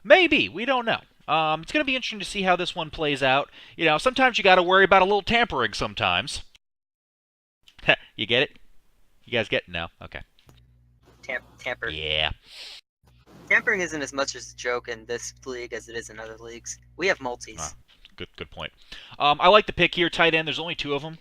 Maybe. We don't know. It's going to be interesting to see how this one plays out. You know, sometimes you got to worry about a little tampering sometimes. You get it? You guys get it? No? Okay. Tamper. Yeah. Tampering isn't as much as a joke in this league as it is in other leagues. We have multis. Good point. I like the pick here, tight end. There's only 2 of them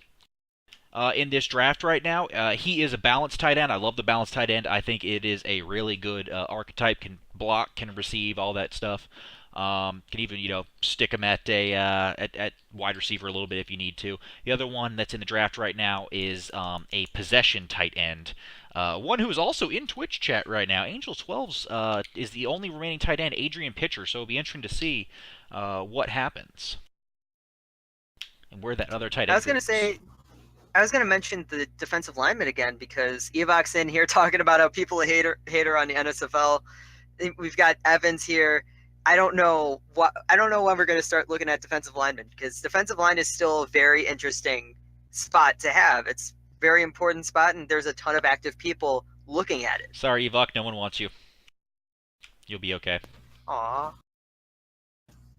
in this draft right now. He is a balanced tight end. I love the balanced tight end. I think it is a really good archetype. Can block, can receive, all that stuff. Can even, stick him at at wide receiver a little bit if you need to. The other one that's in the draft right now is a possession tight end. One who is also in Twitch chat right now. Angel 12's is the only remaining tight end, Adrian Pitcher. So it'll be interesting to see what happens and where that other tight end. I was going to mention the defensive lineman again because Evok's in here talking about how people hate her on the NSFL. We've got Evans here. I don't know when we're going to start looking at defensive linemen because defensive line is still a very interesting spot to have. It's a very important spot, and there's a ton of active people looking at it. Sorry, Evok, no one wants you. You'll be okay. Aw.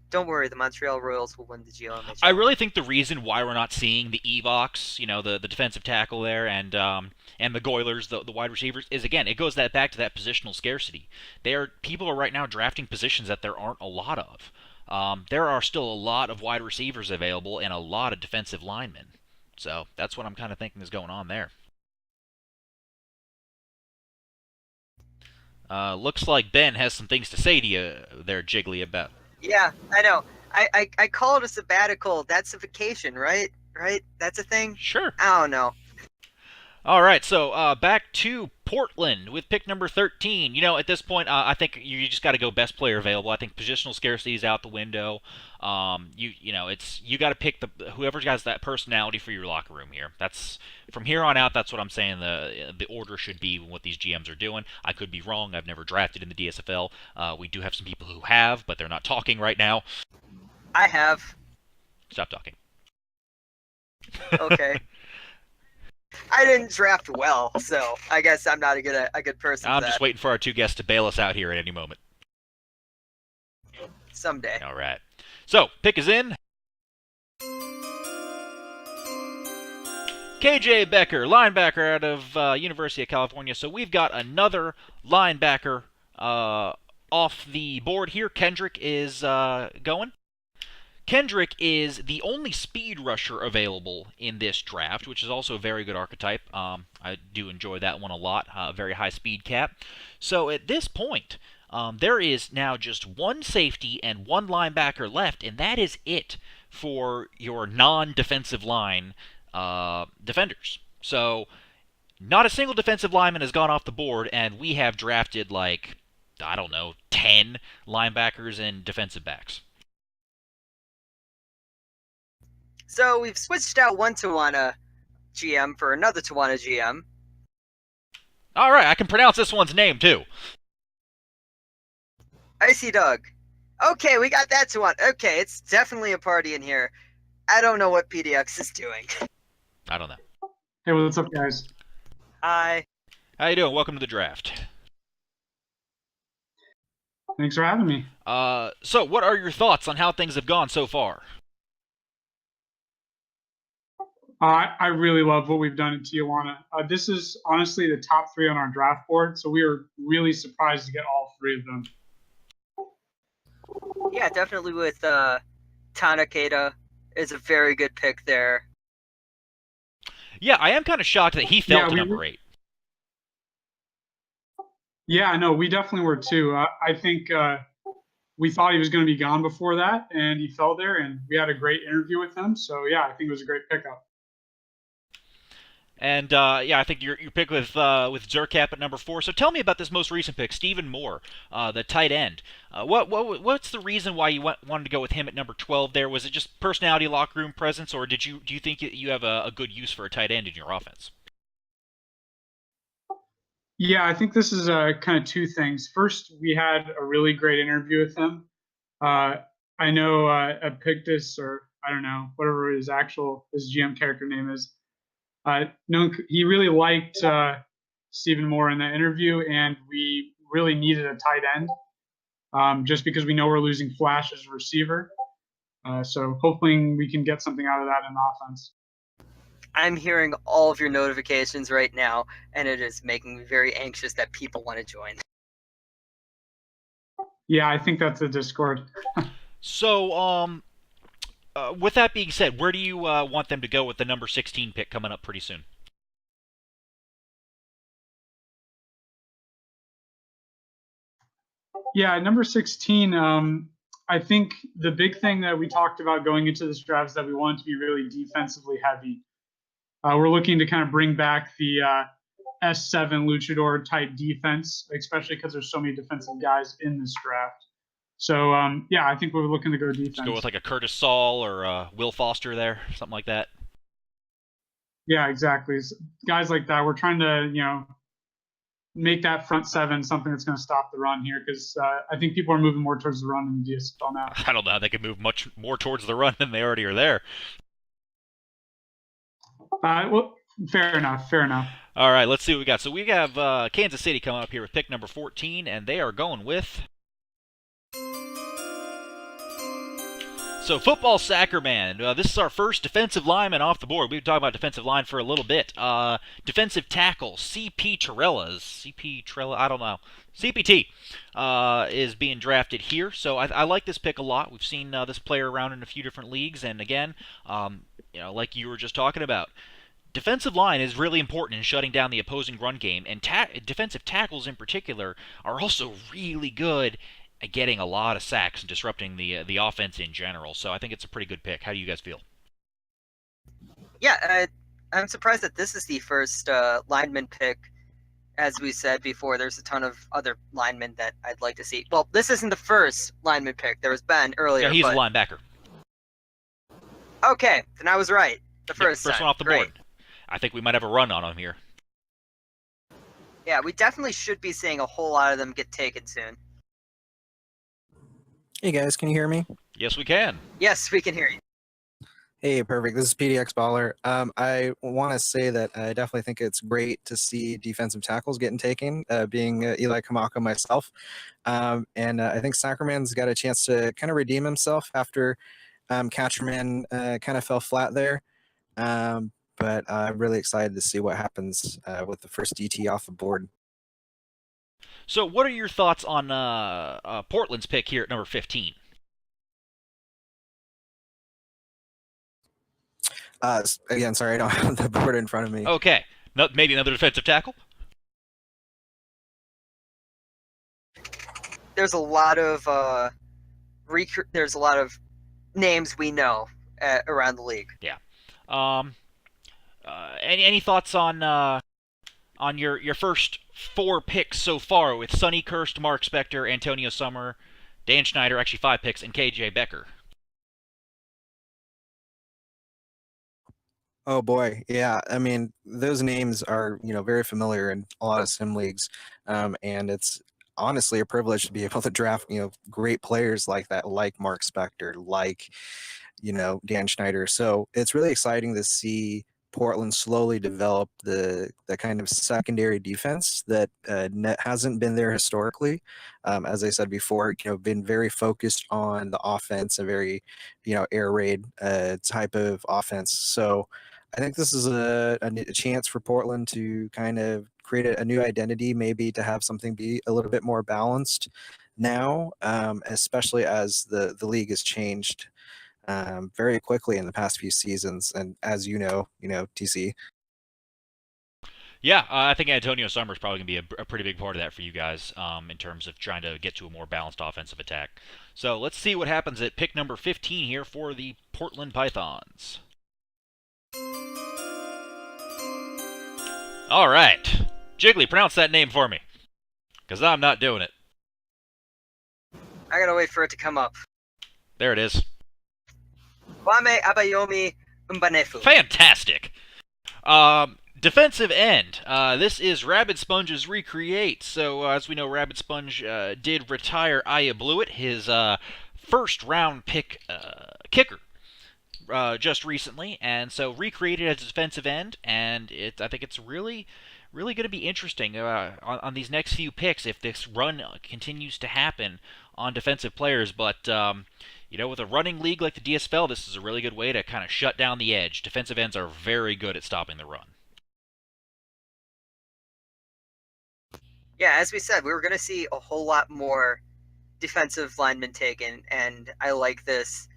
Don't worry, the Montreal Royals will win the GLMH. I really think the reason why we're not seeing the Evoks, the defensive tackle there, and the Goilers, the wide receivers, is again, it goes back to that positional scarcity. People are right now drafting positions that there aren't a lot of. There are still a lot of wide receivers available and a lot of defensive linemen. So that's what I'm kind of thinking is going on there. Looks like Ben has some things to say to you there, Jiggly, about. Yeah, I know. I call it a sabbatical. That's a vacation, right? Right? That's a thing? Sure. I don't know. All right, so back to Portland with pick number 13. At this point, I think you just got to go best player available. I think positional scarcity is out the window. You got to pick whoever has that personality for your locker room here. That's from here on out. That's what I'm saying. The order should be what these GMs are doing. I could be wrong. I've never drafted in the DSFL. We do have some people who have, but they're not talking right now. I have. Stop talking. Okay. I didn't draft well, so I guess I'm not a good person. I'm just waiting for our 2 guests to bail us out here at any moment. Someday. All right. So, pick is in. KJ Becker, linebacker out of University of California. So we've got another linebacker off the board here. Kendrick is going. Kendrick is the only speed rusher available in this draft, which is also a very good archetype. I do enjoy that one a lot. Very high speed cap. So at this point, there is now just 1 safety and 1 linebacker left, and that is it for your non-defensive line defenders. So not a single defensive lineman has gone off the board, and we have drafted 10 linebackers and defensive backs. So we've switched out one Tijuana GM for another Tijuana GM. All right, I can pronounce this one's name too. Icy Doug. Okay, we got that to one. Okay, it's definitely a party in here. I don't know what PDX is doing. I don't know. Hey, what's up, guys? Hi. How you doing? Welcome to the draft. Thanks for having me. So what are your thoughts on how things have gone so far? I really love what we've done in Tijuana. This is honestly the top 3 on our draft board, so we were really surprised to get all 3 of them. Yeah, definitely with Tanakeda is a very good pick there. Yeah, I am kind of shocked that he fell Yeah, to we number were- 8. Yeah, no, we definitely were too. I think we thought he was going to be gone before that, and he fell there, and we had a great interview with him. So yeah, I think it was a great pickup. And yeah, I think your pick with Zerkap at number 4. So tell me about this most recent pick, Stephen Moore, the tight end. What's the reason why you wanted to go with him at number 12? There was it just personality, locker room presence, or do you think you have a good use for a tight end in your offense? Yeah, I think this is kind of 2 things. First, we had a really great interview with him. I know Epictus, or I don't know, whatever his GM character name is. No, he really liked Stephen Moore in that interview, and we really needed a tight end just because we know we're losing Flash as a receiver. So hopefully we can get something out of that in offense. I'm hearing all of your notifications right now, and it is making me very anxious that people want to join. Yeah, I think that's a Discord. So, with that being said, where do you want them to go with the number 16 pick coming up pretty soon? Yeah, number 16. I think the big thing that we talked about going into this draft is that we want it to be really defensively heavy. We're looking to kind of bring back the S7 luchador type defense, especially because there's so many defensive guys in this draft. So yeah, I think we're looking to go defense. Just go with like a Curtis Saul or Will Foster there, something like that. Yeah, exactly. Guys like that. We're trying to make that front 7 something that's going to stop the run here, because I think people are moving more towards the run in the DSFL now. I don't know how they can move much more towards the run than they already are there. Well, fair enough. All right, let's see what we got. So we have Kansas City coming up here with pick number 14, and they are going with... So football Sackerman. This is our first defensive lineman off the board. We've been talking about defensive line for a little bit. Defensive tackle, CP Trella, I don't know. CPT is being drafted here. So I like this pick a lot. We've seen this player around in a few different leagues. And again, like you were just talking about, defensive line is really important in shutting down the opposing run game. And defensive tackles in particular are also really good at getting a lot of sacks and disrupting the offense in general. So I think it's a pretty good pick. How do you guys feel? Yeah, I'm surprised that this is the first lineman pick. As we said before, there's a ton of other linemen that I'd like to see. Well, this isn't the first lineman pick. There was Ben earlier. Yeah, he's a linebacker. Okay, then I was right. The first one off the board. I think we might have a run on him here. Yeah, we definitely should be seeing a whole lot of them get taken soon. Hey guys, can you hear me? Yes, we can. Yes, we can hear you. Hey, perfect. This is PDX Baller. I want to say that I definitely think it's great to see defensive tackles getting taken, being Eli Kamaka myself. And I think Sackerman's got a chance to kind of redeem himself after Catcherman kind of fell flat there. But I'm really excited to see what happens with the first DT off the board. So what are your thoughts on Portland's pick here at number 15? Again, sorry, I don't have the board in front of me. Okay. Maybe another defensive tackle? There's a lot of names we know around the league. Yeah. Any thoughts on your first 4 picks so far with Sonny Kirst, Mark Spector, Antonio Summer, Dan Schneider, actually 5 picks, and KJ Becker? Oh boy, yeah. I mean, those names are very familiar in a lot of sim leagues, and it's honestly a privilege to be able to draft great players like that, like Mark Spector, like Dan Schneider. So it's really exciting to see Portland slowly develop the kind of secondary defense that hasn't been there historically. As I said before, been very focused on the offense, a very air raid type of offense. So I think this is a chance for Portland to kind of create a new identity, maybe to have something be a little bit more balanced now, especially as the league has changed very quickly in the past few seasons. And as TC. Yeah, I think Antonio Summers probably going to be a pretty big part of that for you guys in terms of trying to get to a more balanced offensive attack. So let's see what happens at pick number 15 here for the Portland Pythons. All right. Jiggly, pronounce that name for me, because I'm not doing it. I gotta wait for it to come up. There it is. Kwame Abayomi Mbanefu. Fantastic. Defensive end. This is Rabid Sponge's Recreate. So, as we know, Rabid Sponge did retire Aya Blewett, his first-round pick kicker, just recently, and so recreated as a defensive end, and I think it's really going to be interesting on these next few picks if this run continues to happen on defensive players. But with a running league like the DSFL, this is a really good way to kind of shut down the edge. Defensive ends are very good at stopping the run. Yeah, as we said, we were going to see a whole lot more defensive linemen taken, and I like this.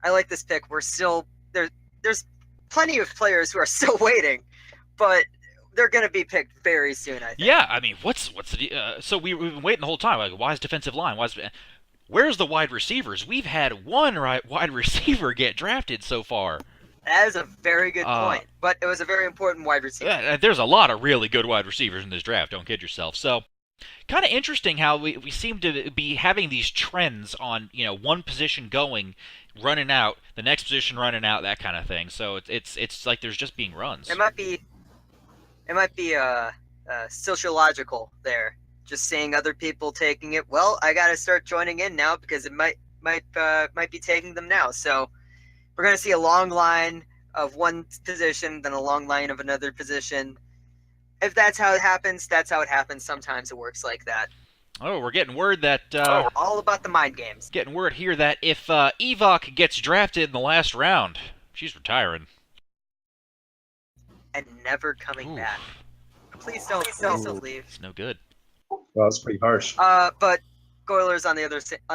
I like this pick. We're still there's plenty of players who are still waiting, but they're going to be picked very soon, I think. Yeah, I mean, what's the so we've been waiting the whole time. Like, why is defensive line? Where's the wide receivers? We've had one wide receiver get drafted so far. That is a very good point, but it was a very important wide receiver. There's a lot of really good wide receivers in this draft, don't kid yourself. So, kind of interesting how we seem to be having these trends on, one position going, running out, the next position running out, that kind of thing. So it's like there's just being runs. It might be sociological there, just seeing other people taking it. Well, I got to start joining in now because it might be taking them now. So we're going to see a long line of one position, then a long line of another position. If that's how it happens, that's how it happens. Sometimes it works like that. Oh, we're getting word that... all about the mind games. Getting word here that if Evok gets drafted in the last round, she's retiring. And never coming back. Please don't leave. It's no good. Well, that's pretty harsh. But Goilers on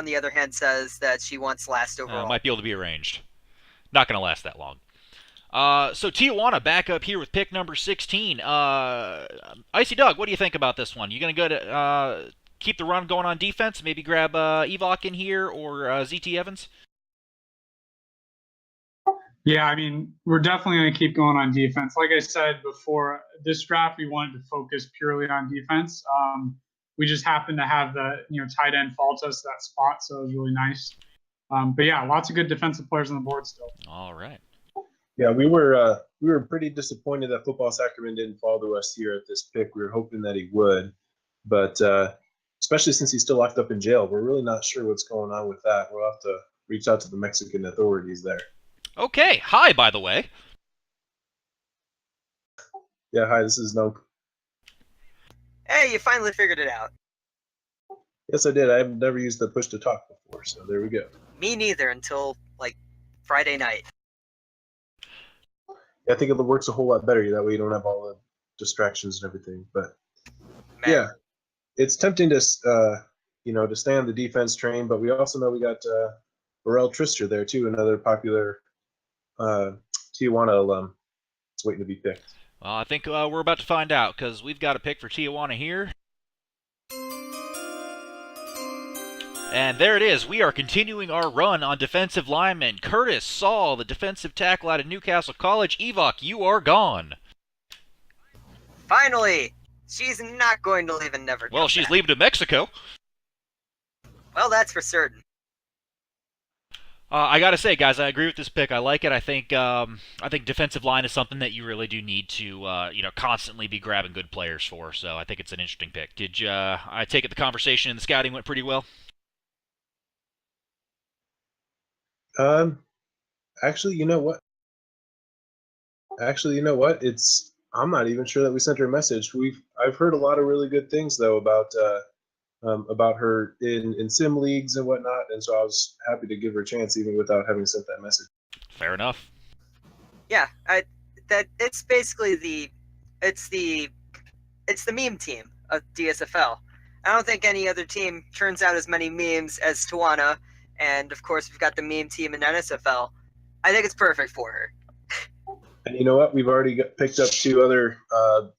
the other hand says that she wants last overall. Might be able to be arranged. Not going to last that long. So Tijuana back up here with pick number 16. Icy Doug, what do you think about this one? You going to go to keep the run going on defense? Maybe grab Evok in here or ZT Evans? Yeah, I mean, we're definitely going to keep going on defense. Like I said before, this draft, we wanted to focus purely on defense. We just happened to have the tight end fall to us that spot, so it was really nice. But yeah, lots of good defensive players on the board still. All right. Yeah, we were pretty disappointed that Football Sacrament didn't fall to us here at this pick. We were hoping that he would, but especially since he's still locked up in jail, we're really not sure what's going on with that. We'll have to reach out to the Mexican authorities there. Okay. Hi, by the way. Yeah, hi, this is Nope. Hey, you finally figured it out. Yes, I did. I've never used the push to talk before, so there we go. Me neither until, Friday night. Yeah, I think it works a whole lot better. That way you don't have all the distractions and everything. But yeah, it's tempting to, to stay on the defense train, but we also know we got Burrell Trister there, too, another popular Tijuana alum. It's waiting to be picked. Well, I think we're about to find out because we've got a pick for Tijuana here. And there it is. We are continuing our run on defensive linemen. Curtis Saul, the defensive tackle out of Newcastle College. Evok, you are gone. Finally! She's not going to leave and never come Well, she's back. leaving to Mexico. Well, that's for certain. I gotta say, guys, I agree with this pick. I like it. I think defensive line is something that you really do need to constantly be grabbing good players for. So I think it's an interesting pick. Did you? I take it the conversation and the scouting went pretty well. Um, actually, you know what? It's I'm not even sure that we sent her a message. I've heard a lot of really good things though about her in sim leagues and whatnot, and so I was happy to give her a chance even without having sent that message. Fair enough. Yeah, that it's basically it's the meme team of DSFL. I don't think any other team turns out as many memes as Tawana, and of course we've got the meme team in NSFL. I think it's perfect for her. And you know what? We've already picked up 2 other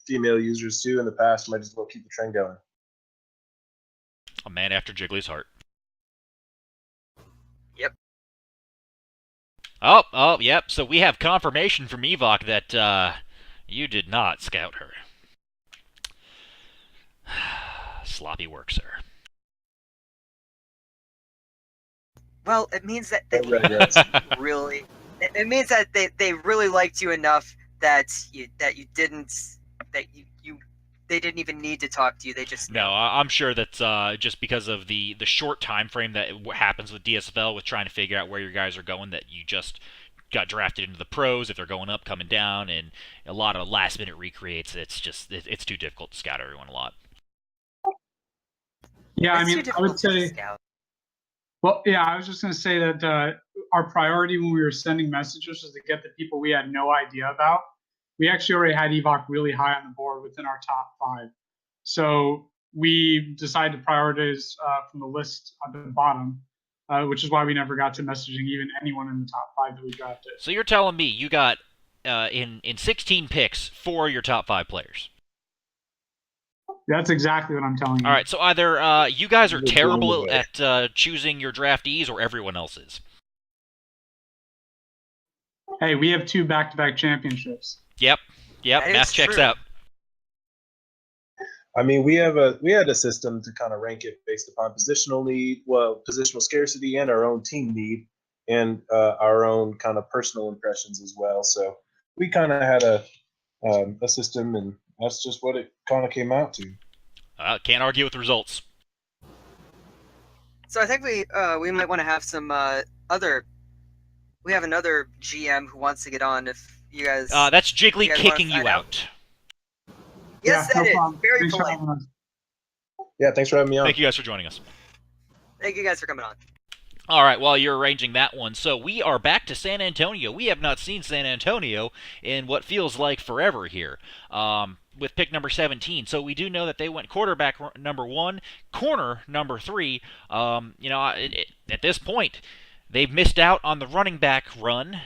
female users too in the past. Might as well keep the trend going. A man after Jiggly's heart. Yep. Oh, yep. So we have confirmation from Evok that you did not scout her. Sloppy work, sir. Well, it means that they Regrets. really. It means that they really liked you enough that you didn't they didn't even need to talk to you. They just No, I'm sure that's just because of the short time frame that happens with DSFL with trying to figure out where your guys are going, that you just got drafted into the pros, if they're going up, coming down, and a lot of last minute recreates. It's too difficult to scout everyone a lot. Yeah, It's I too mean, I difficult would to say. scout. Well, yeah, I was just going to say that our priority when we were sending messages was to get the people we had no idea about. We actually already had Evok really high on the board within our top 5. So we decided to prioritize from the list at the bottom, which is why we never got to messaging even anyone in the top 5 that we drafted. So you're telling me you got in 16 picks 4 of your top 5 players. That's exactly what I'm telling you. All right, so either you guys are You're blown terrible away. at choosing your draftees, or everyone else is. Hey, we have 2 back-to-back championships. Yep, That is math checks true. out. I mean, we had a system to kind of rank it based upon positional need, well, positional scarcity, and our own team need, and our own kind of personal impressions as well. So we kind of had a system, and that's just what it kind of came out to. Can't argue with the results. So I think we might want to have some other. We have another GM who wants to get on. If you guys. That's Jiggly you guys wanna kicking you find out? out. Yes, Yeah, that no is problem. very Thanks for polite. having us. Yeah, thanks for having me on. Thank you guys for joining us. Thank you guys for coming on. All right, while you're arranging that one, so we are back to San Antonio. We have not seen San Antonio in what feels like forever here, with pick number 17. So we do know that they went quarterback number 1, corner number 3. At this point, they've missed out on the running back run.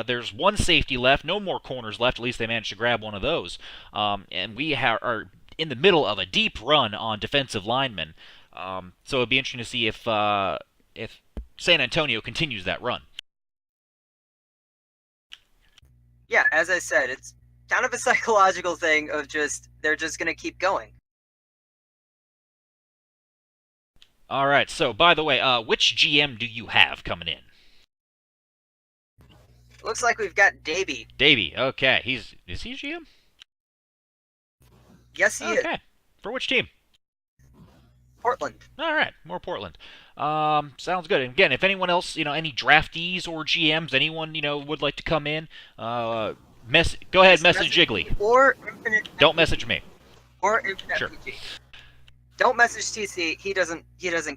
There's 1 safety left, no more corners left. At least they managed to grab one of those. And we are in the middle of a deep run on defensive linemen. So it'd be interesting to see if San Antonio continues that run. Yeah, as I said, it's kind of a psychological thing of they're just gonna keep going. All right. So, by the way, which GM do you have coming in? Looks like we've got Davey. Davey. Okay. Is he GM? Yes, he is. Okay. For which team? Portland. All right. More Portland. Sounds good. And again, if anyone else, any draftees or GMs, anyone would like to come in, go ahead, message Jiggly. Or Infinite. Don't message me. Or Infinite Sure. FPG. Don't message TC. He doesn't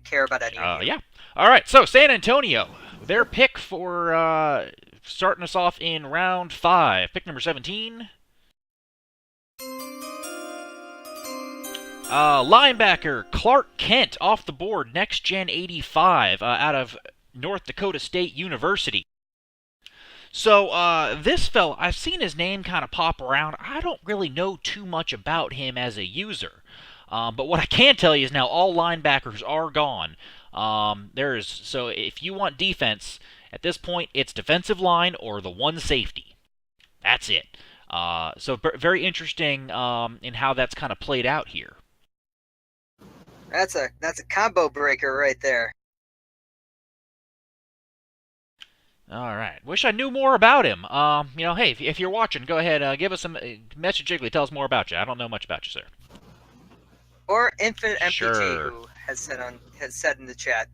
care about any of you. Yeah. All right. So San Antonio, their pick for starting us off in round 5, pick number 17. Linebacker Clark Kent off the board, Next Gen 85 out of North Dakota State University. So this fella, I've seen his name kind of pop around. I don't really know too much about him as a user. But what I can tell you is now all linebackers are gone. So if you want defense, at this point, it's defensive line or the 1 safety. That's it. So very interesting in how that's kind of played out here. That's a combo breaker right there. All right. Wish I knew more about him. Hey, if you're watching, go ahead, give us some message Jiggly. Tell us more about you. I don't know much about you, sir. Or Infinite MPG, Sure. who has said in the chat.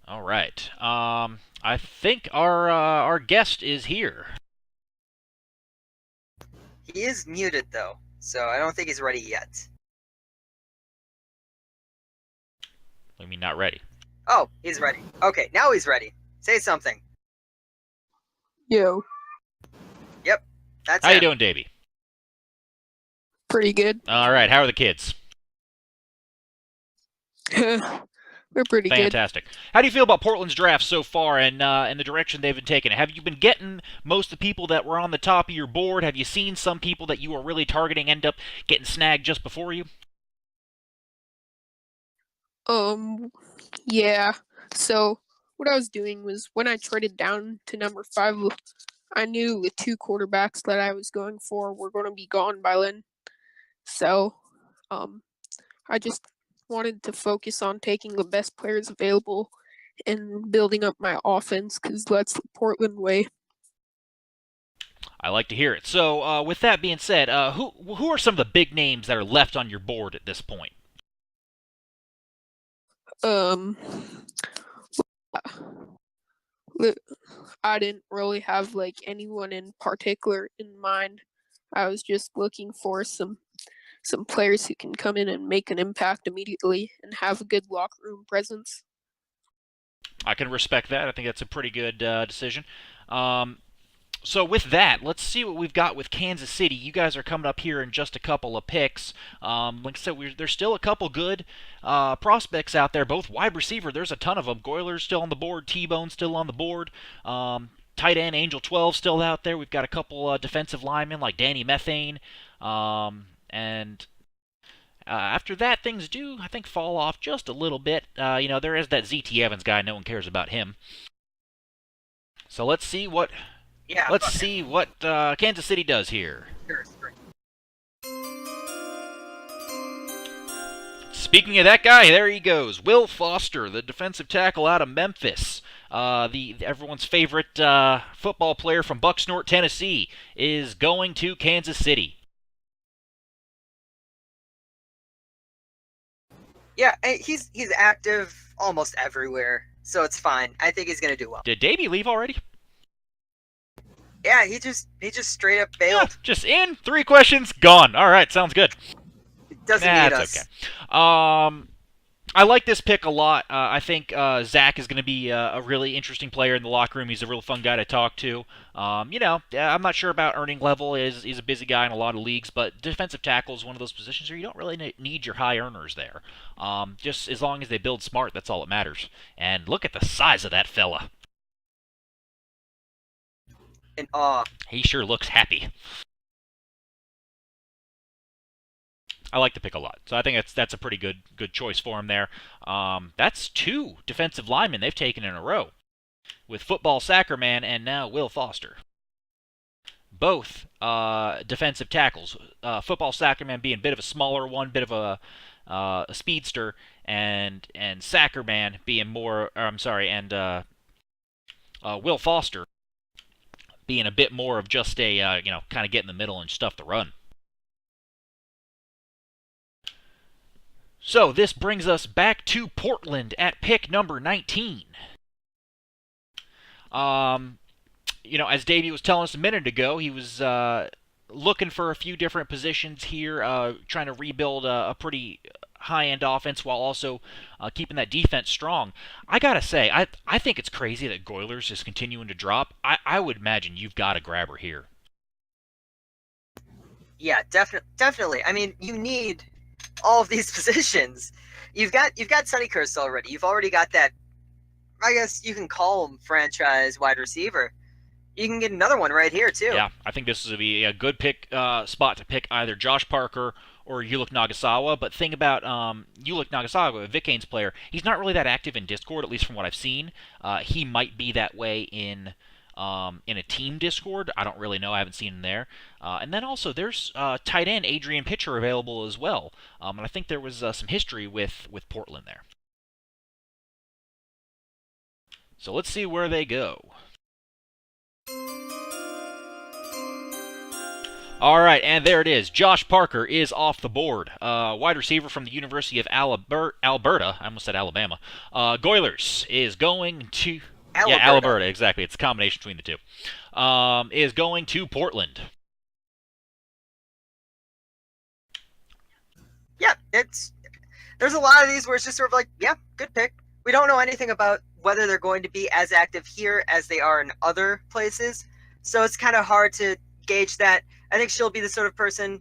All right. I think our guest is here. He is muted though, so I don't think he's ready yet. I mean, not ready. Oh, he's ready. Okay, now he's ready. Say something. Yo, That's How him. you doing, Davey? pretty good. All right. How are the kids? We're pretty good. Fantastic. How do you feel about Portland's draft so far and the direction they've been taking? Have you been getting most of the people that were on the top of your board? Have you seen some people that you were really targeting end up getting snagged just before you? Yeah. So what I was doing was when I traded down to number 5, I knew the 2 quarterbacks that I was going for were going to be gone by then. So, I just wanted to focus on taking the best players available and building up my offense because that's the Portland way. I like to hear it. So, with that being said, who are some of the big names that are left on your board at this point? I didn't really have like anyone in particular in mind. I was just looking for some players who can come in and make an impact immediately and have a good locker room presence. I can respect that. I think that's a pretty good decision. So with that, let's see what we've got with Kansas City. You guys are coming up here in just a couple of picks. Like I said, there's still a couple good prospects out there, both wide receiver. There's a ton of them. Goyler's still on the board. T-Bone's still on the board. Tight end Angel 12 still out there. We've got a couple defensive linemen like Danny Methane. And after that, things do, I think, fall off just a little bit. There is that ZT Evans guy. No one cares about him. So let's see what Kansas City does here. Speaking of that guy, there he goes. Will Foster, the defensive tackle out of Memphis. Everyone's favorite football player from Bucksnort, Tennessee, is going to Kansas City. Yeah, he's active almost everywhere, so it's fine. I think he's gonna do well. Did Davey leave already? Yeah, he just straight up bailed. Yeah, just in, 3 questions, gone. All right, sounds good. He doesn't need us. Okay. I like this pick a lot. I think Zach is going to be a really interesting player in the locker room. He's a real fun guy to talk to. I'm not sure about earning level. He's a busy guy in a lot of leagues, but defensive tackle is one of those positions where you don't really need your high earners there. Just as long as they build smart, that's all that matters. And look at the size of that fella. In awe. He sure looks happy. I like the pick a lot, so I think that's a pretty good choice for him there. That's 2 defensive linemen they've taken in a row, with Football Sackerman and now Will Foster. Both defensive tackles. Football Sackerman being a bit of a smaller one, bit of a speedster, and Sackerman being more. And Will Foster being a bit more of just a kind of get in the middle and stuff to run. So this brings us back to Portland at pick number 19. As Davey was telling us a minute ago, he was looking for a few different positions here, trying to rebuild a pretty high-end offense while also keeping that defense strong. I gotta say, I think it's crazy that Goylers is continuing to drop. I would imagine you've got a grabber here. Yeah, definitely. I mean, you need all of these positions. You've got Sonny Curse already. You've already got that. I guess you can call him franchise wide receiver. You can get another one right here too. Yeah, I think this would be a good spot to pick either Josh Parker or Ulick Nagasawa. But think about Ulick Nagasawa, Vic Haynes' player. He's not really that active in Discord, at least from what I've seen. He might be that way in a team Discord. I don't really know. I haven't seen him there. And then also there's tight end Adrian Pitcher available as well. And I think there was some history with Portland there. So let's see where they go. All right, and there it is. Josh Parker is off the board. Wide receiver from the University of Alberta. I almost said Alabama. Goilers is going to... Yeah, Alberta, exactly. It's a combination between the two. Is going to Portland. Yeah, there's a lot of these where it's just sort of like, yeah, good pick. We don't know anything about whether they're going to be as active here as they are in other places, so it's kind of hard to gauge that. I think she'll be the sort of person.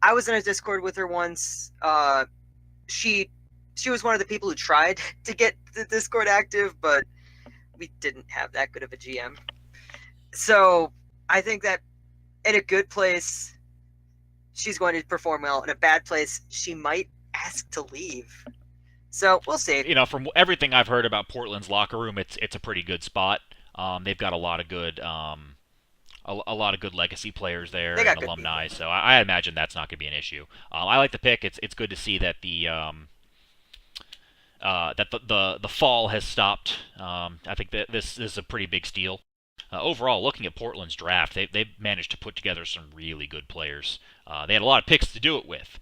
I was in a Discord with her once. She was one of the people who tried to get the Discord active, but we didn't have that good of a GM. So I think that in a good place, she's going to perform well. In a bad place, she might ask to leave. So we'll see. You know, from everything I've heard about Portland's locker room, it's a pretty good spot. They've got a lot of good a lot of good legacy players there and alumni. So I imagine that's not going to be an issue. I like the pick. It's good to see that the fall has stopped. I think that this is a pretty big steal. Overall, looking at Portland's draft, they've managed to put together some really good players. They had a lot of picks to do it with,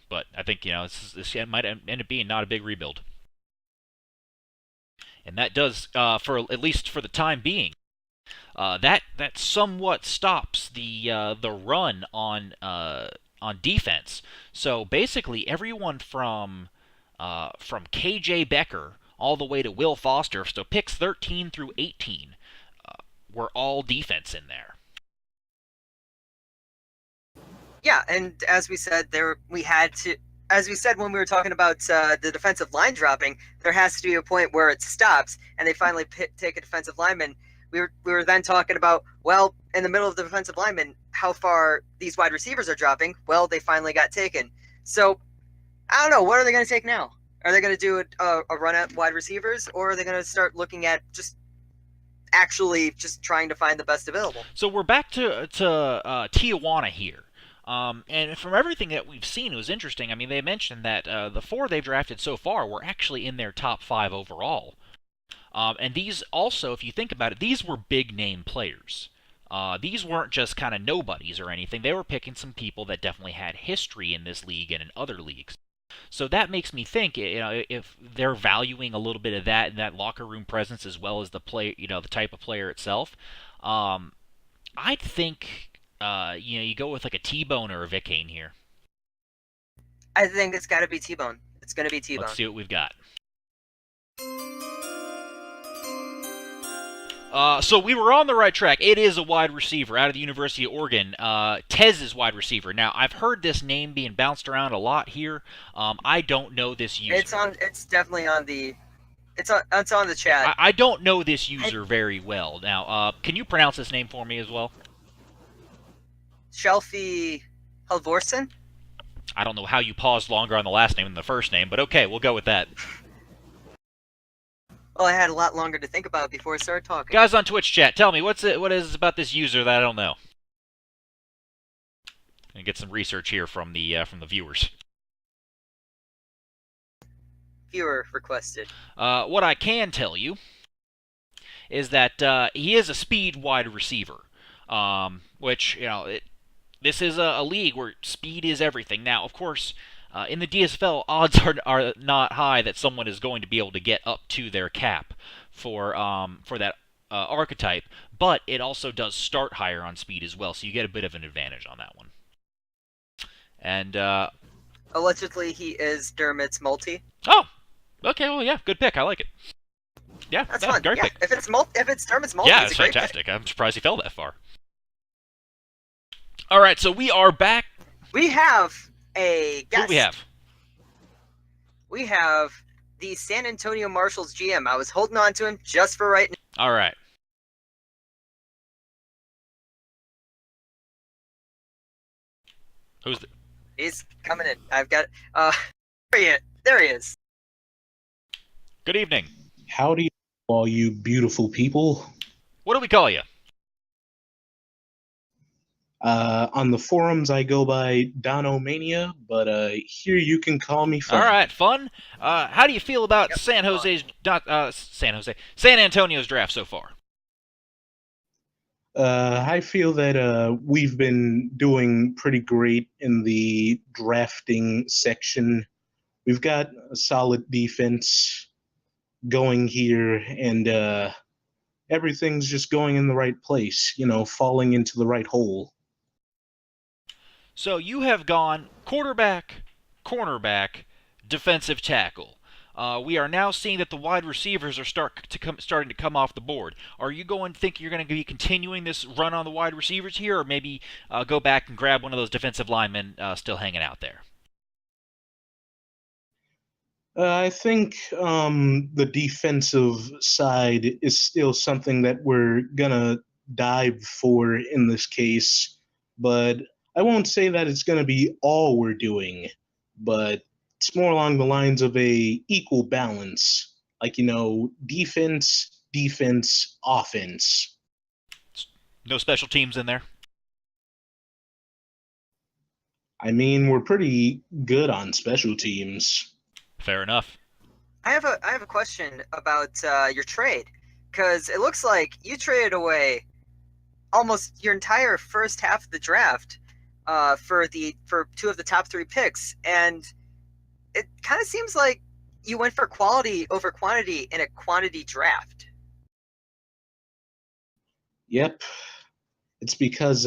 but I think this might end up being not a big rebuild, and that does for at least for the time being. That somewhat stops the run on defense. So basically, everyone from KJ Becker all the way to Will Foster, so picks 13 through 18, were all defense in there. Yeah, and as we said, as we said when we were talking about the defensive line dropping, there has to be a point where it stops, and they finally take a defensive lineman. We were then talking about, well, in the middle of the defensive lineman, how far these wide receivers are dropping. Well, they finally got taken. So, I don't know. What are they going to take now? Are they going to do a run at wide receivers, or are they going to start looking at just actually just trying to find the best available? So we're back to Tijuana here. And from everything that we've seen, it was interesting. I mean, they mentioned that the 4 they've drafted so far were actually in their top 5 overall. And these also, if you think about it, these were big-name players. These weren't just kind of nobodies or anything. They were picking some people that definitely had history in this league and in other leagues. So that makes me think, if they're valuing a little bit of that and that locker room presence as well as the play, the type of player itself, I'd think, you go with like a T-Bone or a Vic Kane here. I think it's got to be T-Bone. It's going to be T-Bone. Let's see what we've got. So we were on the right track. It is a wide receiver out of the University of Oregon. Tez's wide receiver. Now, I've heard this name being bounced around a lot here. I don't know this user. It's definitely on the... It's on the chat. I don't know this user very well. Now, can you pronounce this name for me as well? Shelfie Halvorsen? I don't know how you paused longer on the last name than the first name, but okay, we'll go with that. Well, I had a lot longer to think about before I started talking. Guys on Twitch chat, tell me, what is about this user that I don't know? And get some research here from the viewers. Viewer requested. What I can tell you is that he is a speed wide receiver, which this is a league where speed is everything. Now, of course, in the DSFL, odds are not high that someone is going to be able to get up to their cap for that archetype, but it also does start higher on speed as well, so you get a bit of an advantage on that one. And allegedly, he is Dermot's multi. Oh, okay. Well, yeah, good pick. I like it. Yeah, that's fun. Great pick. If it's Dermot's multi, yeah, it's fantastic. I'm surprised he fell that far. All right, so we are back. We have a guest. Who do we have? We have the San Antonio Marshals GM. I was holding on to him just for right now. All right. Who's the... He's coming in. I've got there he is. Good evening. Howdy, all you beautiful people. What do we call you? On the forums, I go by Donomania, but here you can call me Fun. All right, Fun. How do you feel about San Antonio's draft so far? I feel that we've been doing pretty great in the drafting section. We've got a solid defense going here, and everything's just going in the right place, falling into the right hole. So you have gone quarterback, cornerback, defensive tackle. We are now seeing that the wide receivers are starting to come off the board. Are you think you're going to be continuing this run on the wide receivers here, or maybe go back and grab one of those defensive linemen still hanging out there? I think the defensive side is still something that we're gonna dive for in this case, but I won't say that it's gonna be all we're doing, but it's more along the lines of a equal balance, like defense, defense, offense. No special teams in there? I mean, we're pretty good on special teams. Fair enough. I have a question about your trade, because it looks like you traded away almost your entire first half of the draft for two of the top 3 picks, and it kind of seems like you went for quality over quantity in a quantity draft. Yep. It's because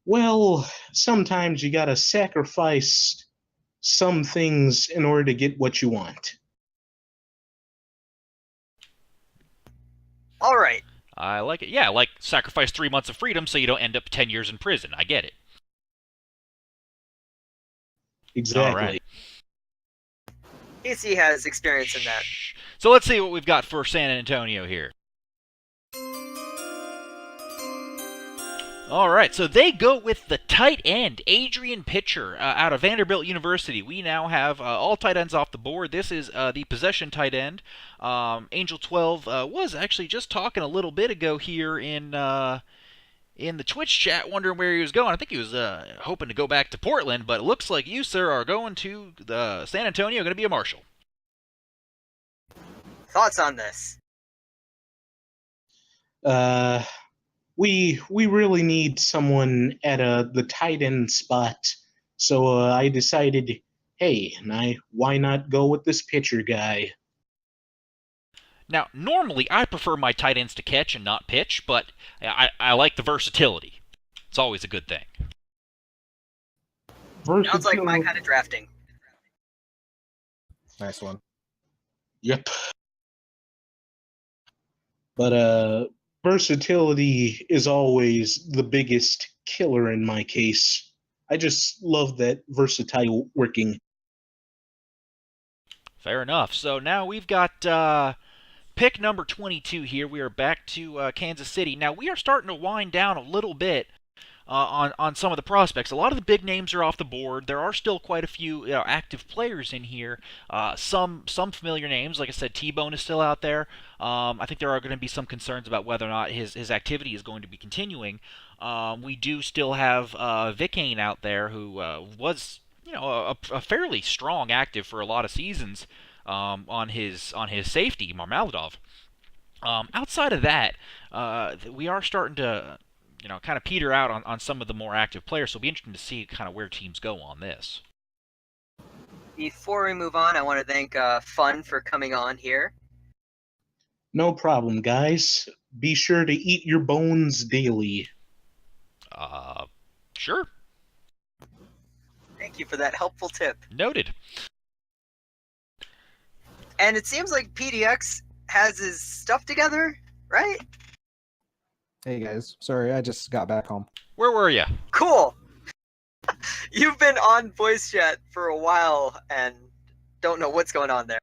well, sometimes you gotta sacrifice some things in order to get what you want. All right. I like it. Yeah, like sacrifice 3 months of freedom so you don't end up 10 years in prison. I get it. Exactly. All right. PC has experience in that. So let's see what we've got for San Antonio here. All right, so they go with the tight end, Adrian Pitcher, out of Vanderbilt University. We now have all tight ends off the board. This is the possession tight end. Angel 12 was actually just talking a little bit ago here in the Twitch chat, wondering where he was going. I think he was hoping to go back to Portland, but it looks like you, sir, are going to San Antonio, going to be a Marshal. Thoughts on this? We really need someone at the tight end spot, so I decided, hey, why not go with this pitcher guy? Now, normally I prefer my tight ends to catch and not pitch, but I like the versatility. It's always a good thing. Sounds like my kind of drafting. Nice one. Yep. But versatility is always the biggest killer in my case. I just love that versatile working. Fair enough. So now we've got pick number 22 here. We are back to Kansas City. Now we are starting to wind down a little bit on some of the prospects. A lot of the big names are off the board. There are still quite a few active players in here. Some familiar names. Like I said, T-Bone is still out there. I think there are going to be some concerns about whether or not his activity is going to be continuing. We do still have Vicane out there, who was a fairly strong active for a lot of seasons on his safety, Marmaladov. Outside of that, we are starting to kind of peter out on some of the more active players, so it'll be interesting to see kind of where teams go on this. Before we move on, I want to thank Fun for coming on here. No problem, guys. Be sure to eat your bones daily. Sure. Thank you for that helpful tip. Noted. And it seems like PDX has his stuff together, right? Hey guys, sorry, I just got back home. Where were you? Cool. You've been on voice chat for a while and don't know what's going on there.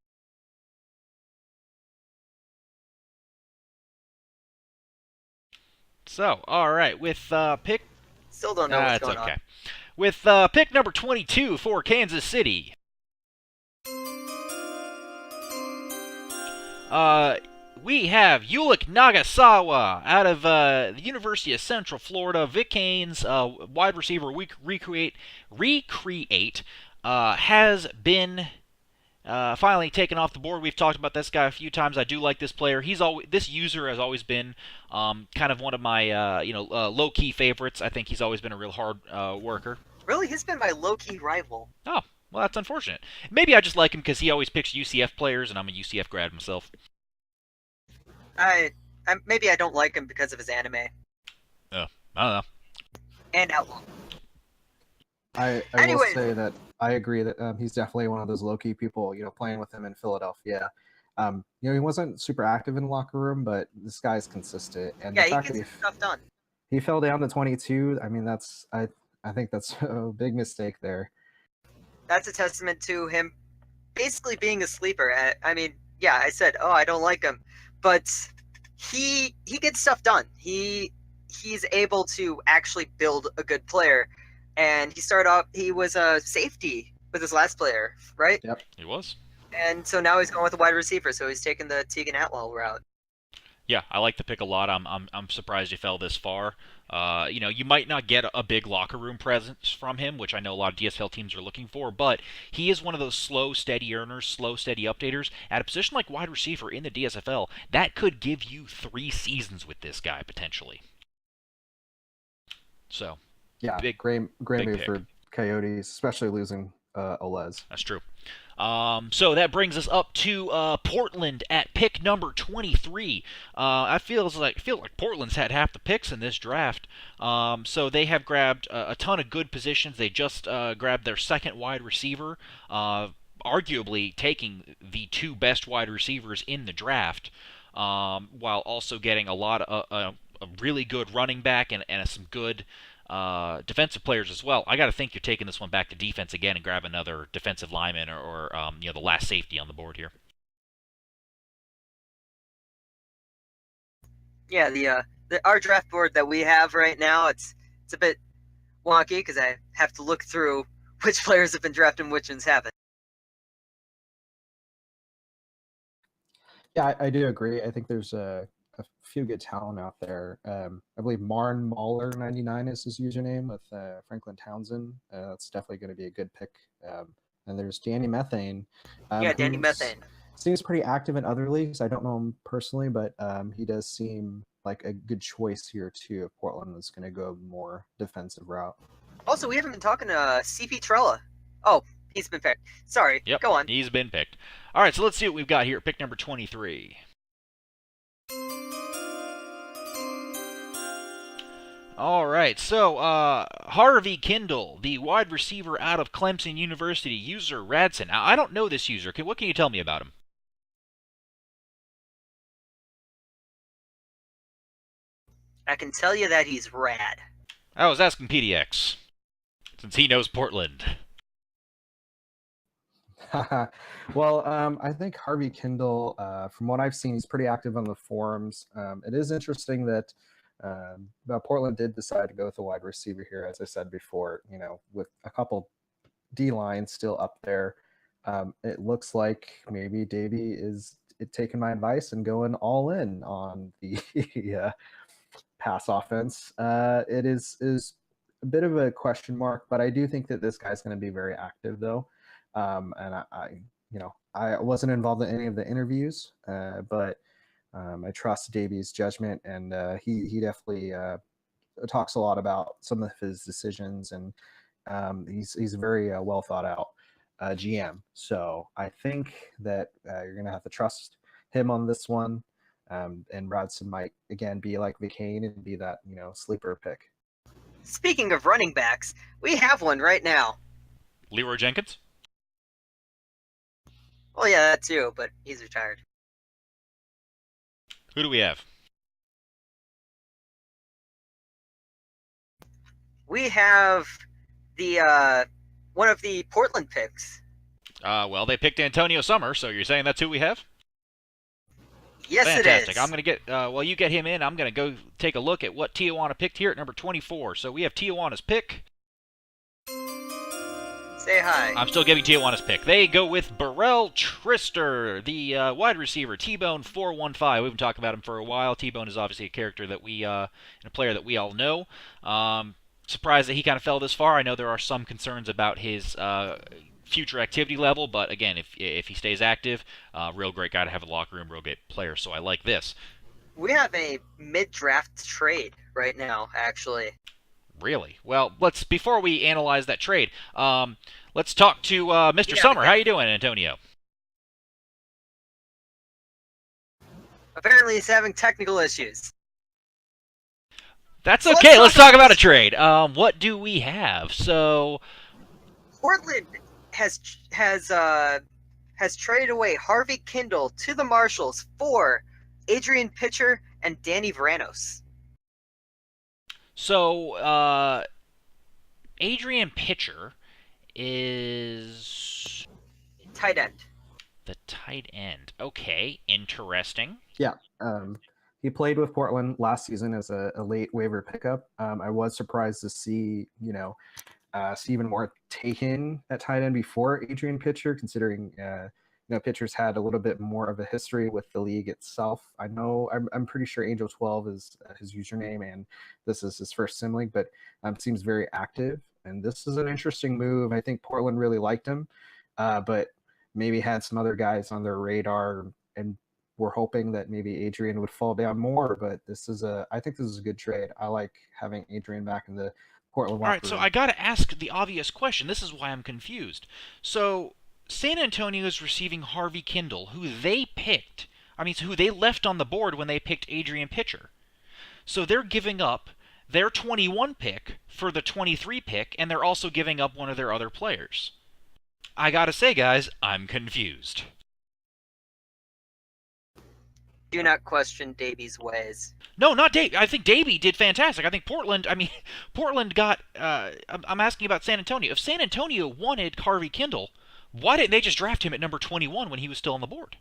So, all right, with pick... Still don't know what's going okay. on. With pick number 22 for Kansas City. We have Ulick Nagasawa out of the University of Central Florida. Vic Haynes, wide receiver, recreate has been finally taken off the board. We've talked about this guy a few times. I do like this player. This user has always been kind of one of my low-key favorites. I think he's always been a real hard worker. Really, he's been my low-key rival. Oh, well, that's unfortunate. Maybe I just like him because he always picks UCF players, and I'm a UCF grad myself. Maybe I don't like him because of his anime. Oh, I don't know. And Outlaw. I Anyways. will say that I agree that he's definitely one of those low-key people, playing with him in Philadelphia. He wasn't super active in the locker room, but this guy's consistent. And Yeah, the he fact gets that stuff done. he fell down to 22, I mean, I think that's a big mistake there. That's a testament to him basically being a sleeper. I mean, yeah, I said, oh, I don't like him, but he gets stuff done. He's able to actually build a good player, and he was a safety with his last player, right? Yep, He was. And so now he's going with a wide receiver, so he's taking the Tegan Atwell route. Yeah, I like the pick a lot. I'm surprised he fell this far. You might not get a big locker room presence from him, which I know a lot of DSFL teams are looking for, but he is one of those slow, steady earners, slow, steady updaters. At a position like wide receiver in the DSFL, that could give you 3 seasons with this guy, potentially. So, yeah, big great move pick. for Coyotes, especially losing Olez. That's true. So that brings us up to Portland at pick number 23. I feel like Portland's had half the picks in this draft. So they have grabbed a ton of good positions. They just grabbed their second wide receiver, arguably taking the 2 best wide receivers in the draft, while also getting a lot of a really good running back and some good defensive players as well. I got to think you're taking this one back to defense again and grab another defensive lineman or the last safety on the board here. Yeah, our draft board that we have right now, it's a bit wonky because I have to look through which players have been drafted and which ones haven't. Yeah, I do agree. I think there's a few good talent out there. I believe Marn Mahler 99 is his username with Franklin Townsend. That's definitely going to be a good pick. And there's Danny Methane. Danny Methane seems pretty active in other leagues. I don't know him personally, but he does seem like a good choice here too. If Portland was going to go more defensive route. Also, we haven't been talking to CP Trella. Oh, he's been picked. Sorry. Yep, go on. He's been picked. All right, so let's see what we've got here at pick number 23. All right, so Harvey Kindle, the wide receiver out of Clemson University, user Radson. Now, I don't know this user. What can you tell me about him? I can tell you that he's rad. I was asking PDX, since he knows Portland. Well, I think Harvey Kindle, from what I've seen, he's pretty active on the forums. It is interesting that Portland did decide to go with a wide receiver here, as I said before, with a couple D lines still up there. It looks like maybe Davey is taking my advice and going all in on the pass offense. It is a bit of a question mark, but I do think that this guy's going to be very active though. And I wasn't involved in any of the interviews, but I trust Davey's judgment, and he definitely talks a lot about some of his decisions, and he's a very well thought out GM. So I think that you're going to have to trust him on this one, and Rodson might again be like McCain and be that sleeper pick. Speaking of running backs, we have one right now. Leroy Jenkins? Well, yeah, that too, but he's retired. Who do we have? We have the one of the Portland picks. Well, they picked Antonio Summer, so you're saying that's who we have? Yes, Fantastic. it is. I'm going to get, while you get him in, I'm going to go take a look at what Tijuana picked here at number 24. So we have Tijuana's pick. Say hi. I'm still giving Tijuana's pick. They go with Burrell Trister, the wide receiver, T-Bone 415. We've been talking about him for a while. T-Bone is obviously a character that and a player that we all know. Surprised that he kind of fell this far. I know there are some concerns about his future activity level. But again, if he stays active, real great guy to have in the locker room, real great player. So I like this. We have a mid-draft trade right now, actually. Really? Well, before we analyze that trade, let's talk to Mr. Yeah, Summer. yeah. How you doing, Antonio? Apparently, he's having technical issues. That's So okay. Let's let's talk talk about a about trade. What do we have? So, Portland has traded away Harvey Kindle to the Marshals for Adrian Pitcher and Danny Vranos. so Adrian Pitcher is Tight end. the tight end. Okay, interesting. Yeah. He played with Portland last season as a late waiver pickup. I was surprised to see, Stephen Moore taken at tight end before Adrian Pitcher, considering, Pitcher's had a little bit more of a history with the league itself. I'm pretty sure Angel 12 is his username, and this is his first sim league, but seems very active. And this is an interesting move. I think Portland really liked him, but maybe had some other guys on their radar, and we're hoping that maybe Adrian would fall down more. But I think this is a good trade. I like having Adrian back in the Portland All right, locker so room. I got to ask the obvious question. This is why I'm confused. So, San Antonio is receiving Harvey Kindle, who they picked. Who they left on the board when they picked Adrian Pitcher. So they're giving up their 21 pick for the 23 pick, and they're also giving up one of their other players. I gotta say, guys, I'm confused. Do not question Davies' ways. No, not Davey. I think Davey did fantastic. I think Portland got. I'm asking about San Antonio. If San Antonio wanted Harvey Kindle, why didn't they just draft him at number 21 when he was still on the board?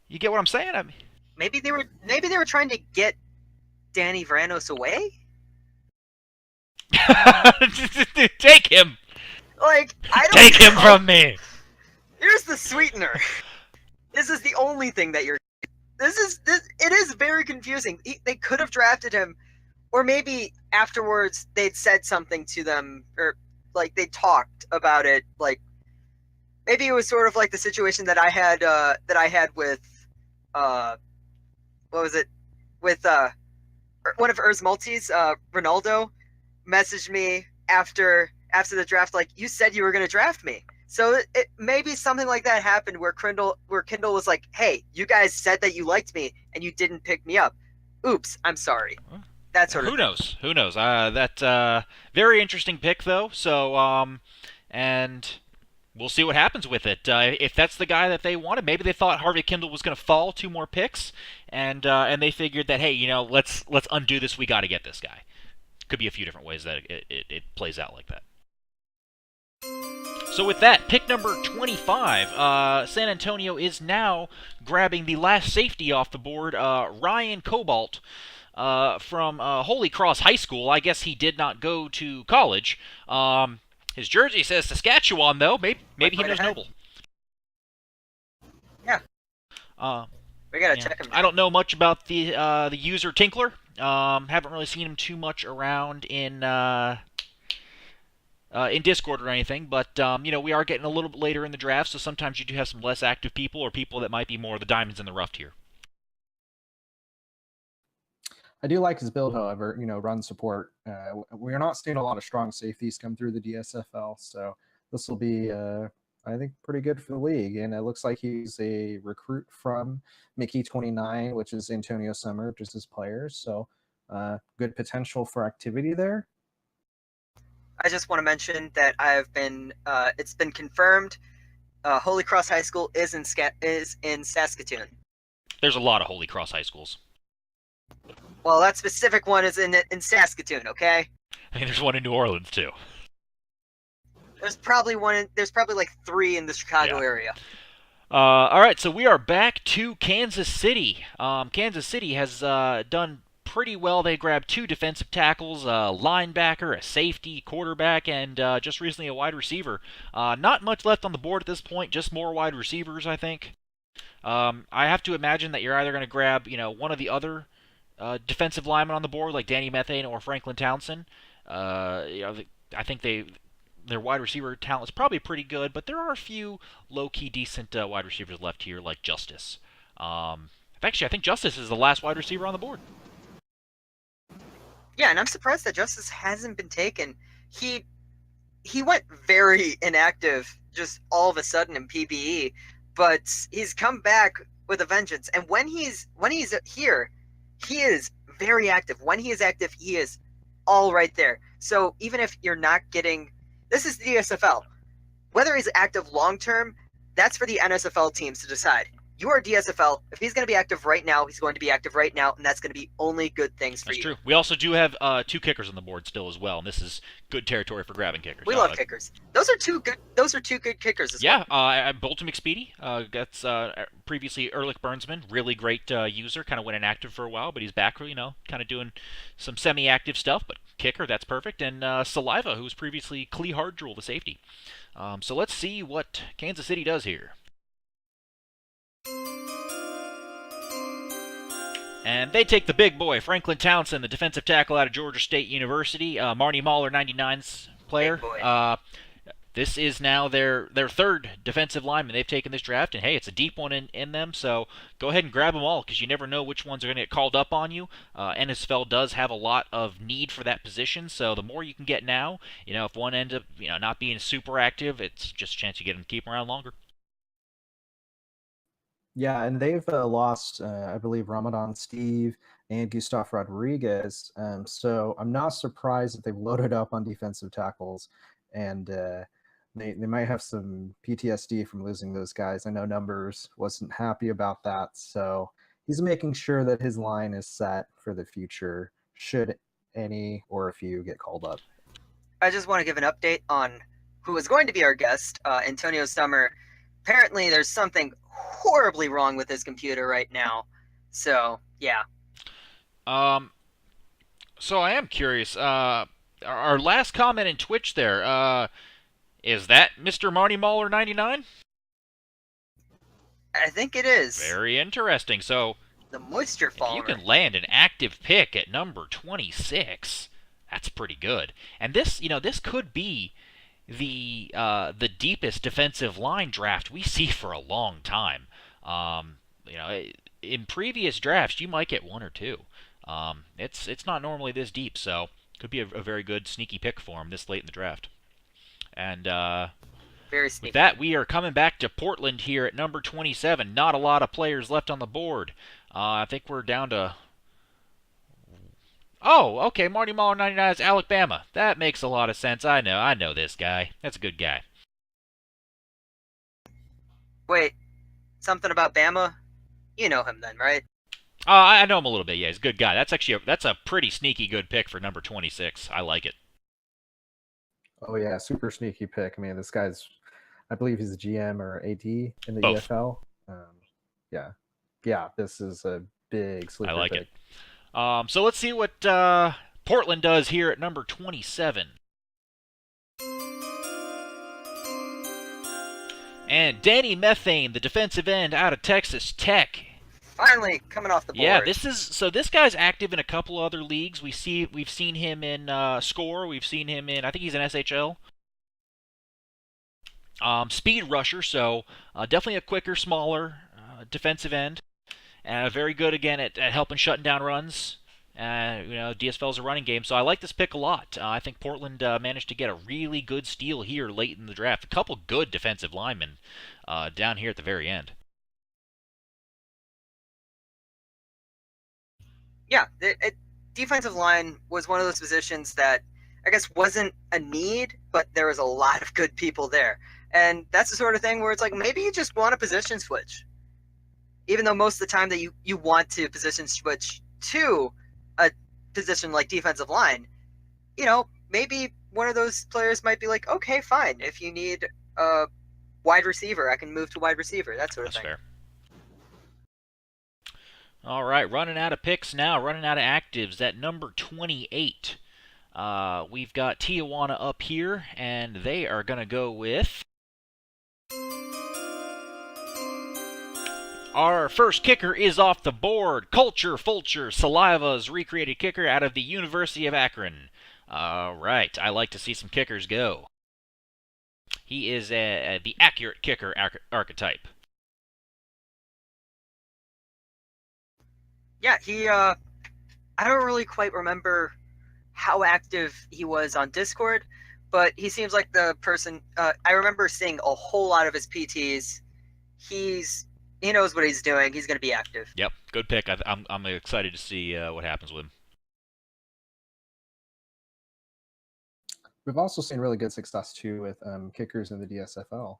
You get what I'm saying? Maybe they were trying to get Danny Vranos away. Take him. Like, I don't Take him know. from me. Here's the sweetener. This is the only thing that you're. It is very confusing. They could have drafted him, or maybe afterwards they'd said something to them, or like they talked about it. Like maybe it was sort of like the situation that I had with what was it, with one of Urs Multi's, Ronaldo messaged me after the draft, like, you said you were going to draft me. So it maybe something like that happened where Kindle was like, hey, you guys said that you liked me and you didn't pick me up. Oops, I'm sorry. That sort of Who knows? Who knows? That very interesting pick though. So and we'll see what happens with it. If that's the guy that they wanted, maybe they thought Harvey Kindle was going to fall 2 more picks, and they figured that, hey, let's undo this. We got to get this guy. Could be a few different ways that it plays out like that. So with that, pick number 25, San Antonio is now grabbing the last safety off the board, Ryan Cobalt from Holy Cross High School. I guess he did not go to college. His jersey says Saskatchewan, though. Maybe he knows Noble. Yeah. We gotta check him. I don't know much about the user Tinkler. Haven't really seen him too much around in Discord or anything, but we are getting a little bit later in the draft, so sometimes you do have some less active people or people that might be more the diamonds in the rough here. I do like his build, however, run support. We're not seeing a lot of strong safeties come through the DSFL, so this will be, I think, pretty good for the league. And it looks like he's a recruit from Mickey 29, which is Antonio Summer, just his players. So good potential for activity there. I just want to mention that it's been confirmed. Holy Cross High School is in Saskatoon. There's a lot of Holy Cross high schools. Well, that specific one is in Saskatoon. Okay. I think there's one in New Orleans too. There's probably like 3 in the Chicago area. All right, so we are back to Kansas City. Kansas City has done pretty well. They grabbed 2 defensive tackles, a linebacker, a safety, quarterback, and just recently a wide receiver. Not much left on the board at this point, just more wide receivers, I think. I have to imagine that you're either going to grab, one of the other defensive linemen on the board, like Danny Methane or Franklin Townsend. I think their wide receiver talent is probably pretty good, but there are a few low-key decent wide receivers left here, like Justice. Actually, I think Justice is the last wide receiver on the board. Yeah, and I'm surprised that Justice hasn't been taken. He went very inactive just all of a sudden in PBE, but he's come back with a vengeance. And when he's here, he is very active. When he is active, he is all right there. So even if you're not getting, this is the DSFL. Whether he's active long term, that's for the NSFL teams to decide. You are DSFL. If he's going to be active right now, he's going to be active right now, and that's going to be only good things for you. That's true. We also do have 2 kickers on the board still as well, and this is good territory for grabbing kickers. We love kickers. Those are two good kickers as well. Yeah, Bolton McSpeedy, that's previously Ehrlich Burnsman, really great user, kind of went inactive for a while, but he's back, kind of doing some semi-active stuff, but kicker, that's perfect, and Saliva, who was previously Clee Harddrule, the safety. So let's see what Kansas City does here. And they take the big boy, Franklin Townsend, the defensive tackle out of Georgia State University. Marty Mahler, 99's player. This is now their third defensive lineman they've taken this draft. And, hey, it's a deep one in them, so go ahead and grab them all because you never know which ones are going to get called up on you. NSFL does have a lot of need for that position, so the more you can get now, if one ends up not being super active, it's just a chance you get them to keep them around longer. Yeah, and they've lost, I believe, Ramadan Steve and Gustavo Rodriguez. So I'm not surprised that they've loaded up on defensive tackles, and they might have some PTSD from losing those guys. I know Numbers wasn't happy about that, so he's making sure that his line is set for the future should any or a few get called up. I just want to give an update on who is going to be our guest, Antonio Summer. Apparently, there's something horribly wrong with his computer right now. So, yeah. So I am curious. Our last comment in Twitch there, is that Mr. Marty Mahler 99? I think it is. Very interesting. So, the moisture faller. You can land an active pick at number 26. That's pretty good. And this, this could be the deepest defensive line draft we see for a long time. In previous drafts, you might get 1 or 2. It's not normally this deep, so could be a very good sneaky pick for him this late in the draft. And very sneaky. With that, we are coming back to Portland here at number 27. Not a lot of players left on the board. I think we're down to... Oh, okay, Marty Mahler 99 is Alabama. That makes a lot of sense. I know this guy. That's a good guy. Wait, something about Bama? You know him then, right? I know him a little bit, yeah. He's a good guy. That's a pretty sneaky good pick for number 26. I like it. Oh, yeah, super sneaky pick. I mean, this guy's, I believe he's a GM or AD in the Both. EFL. Yeah, this is a big sleeper I like pick. it. So let's see what Portland does here at number 27. And Danny Methane, the defensive end out of Texas Tech. Finally coming off the board. Yeah, this guy's active in a couple other leagues. We've seen him in Score. We've seen him in, I think he's in SHL. Speed rusher, so definitely a quicker, smaller defensive end. Very good, again, at helping shutting down runs. DSFL's a running game, so I like this pick a lot. I think Portland managed to get a really good steal here late in the draft. A couple good defensive linemen down here at the very end. Yeah, defensive line was one of those positions that I guess wasn't a need, but there was a lot of good people there. And that's the sort of thing where it's like maybe you just want a position switch. Even though most of the time that you want to position switch to a position like defensive line, maybe one of those players might be like, okay, fine. If you need a wide receiver, I can move to wide receiver, that sort of thing. That's fair. All right, running out of picks now, running out of actives at number 28. We've got Tijuana up here, and they are going to go with... Our first kicker is off the board. Culture Fulcher, Saliva's recreated kicker out of the University of Akron. All right, I like to see some kickers go. He is the accurate kicker archetype. Yeah, I don't really quite remember how active he was on Discord, but he seems like the person. I remember seeing a whole lot of his PTs. He knows what he's doing. He's going to be active. Yep, good pick. I'm excited to see what happens with him. We've also seen really good success too with kickers in the DSFL.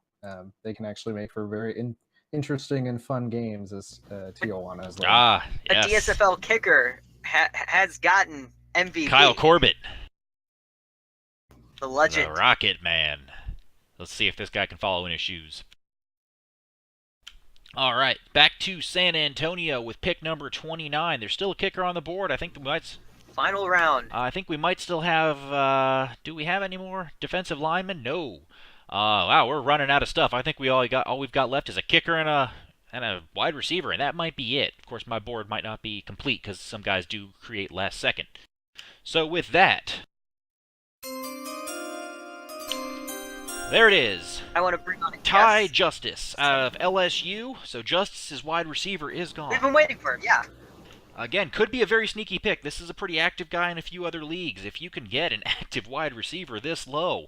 They can actually make for very interesting and fun games, as Tijuana has learned. Ah, yes. A DSFL kicker has gotten MVP. Kyle Corbett, the legend. the Rocket Man. Let's see if this guy can follow in his shoes. All right, back to San Antonio with pick number 29. There's still a kicker on the board. I think we might. Final round. I think we might still have. Do we have any more defensive linemen? No. Wow, we're running out of stuff. I think all we've got left is a kicker and a wide receiver, and that might be it. Of course, my board might not be complete because some guys do create last second. So with that, there it is. I want to bring on a Ty guest. Justice out of LSU. So Justice's wide receiver is gone. We've been waiting for him. Yeah. Again, could be a very sneaky pick. This is a pretty active guy in a few other leagues. If you can get an active wide receiver this low,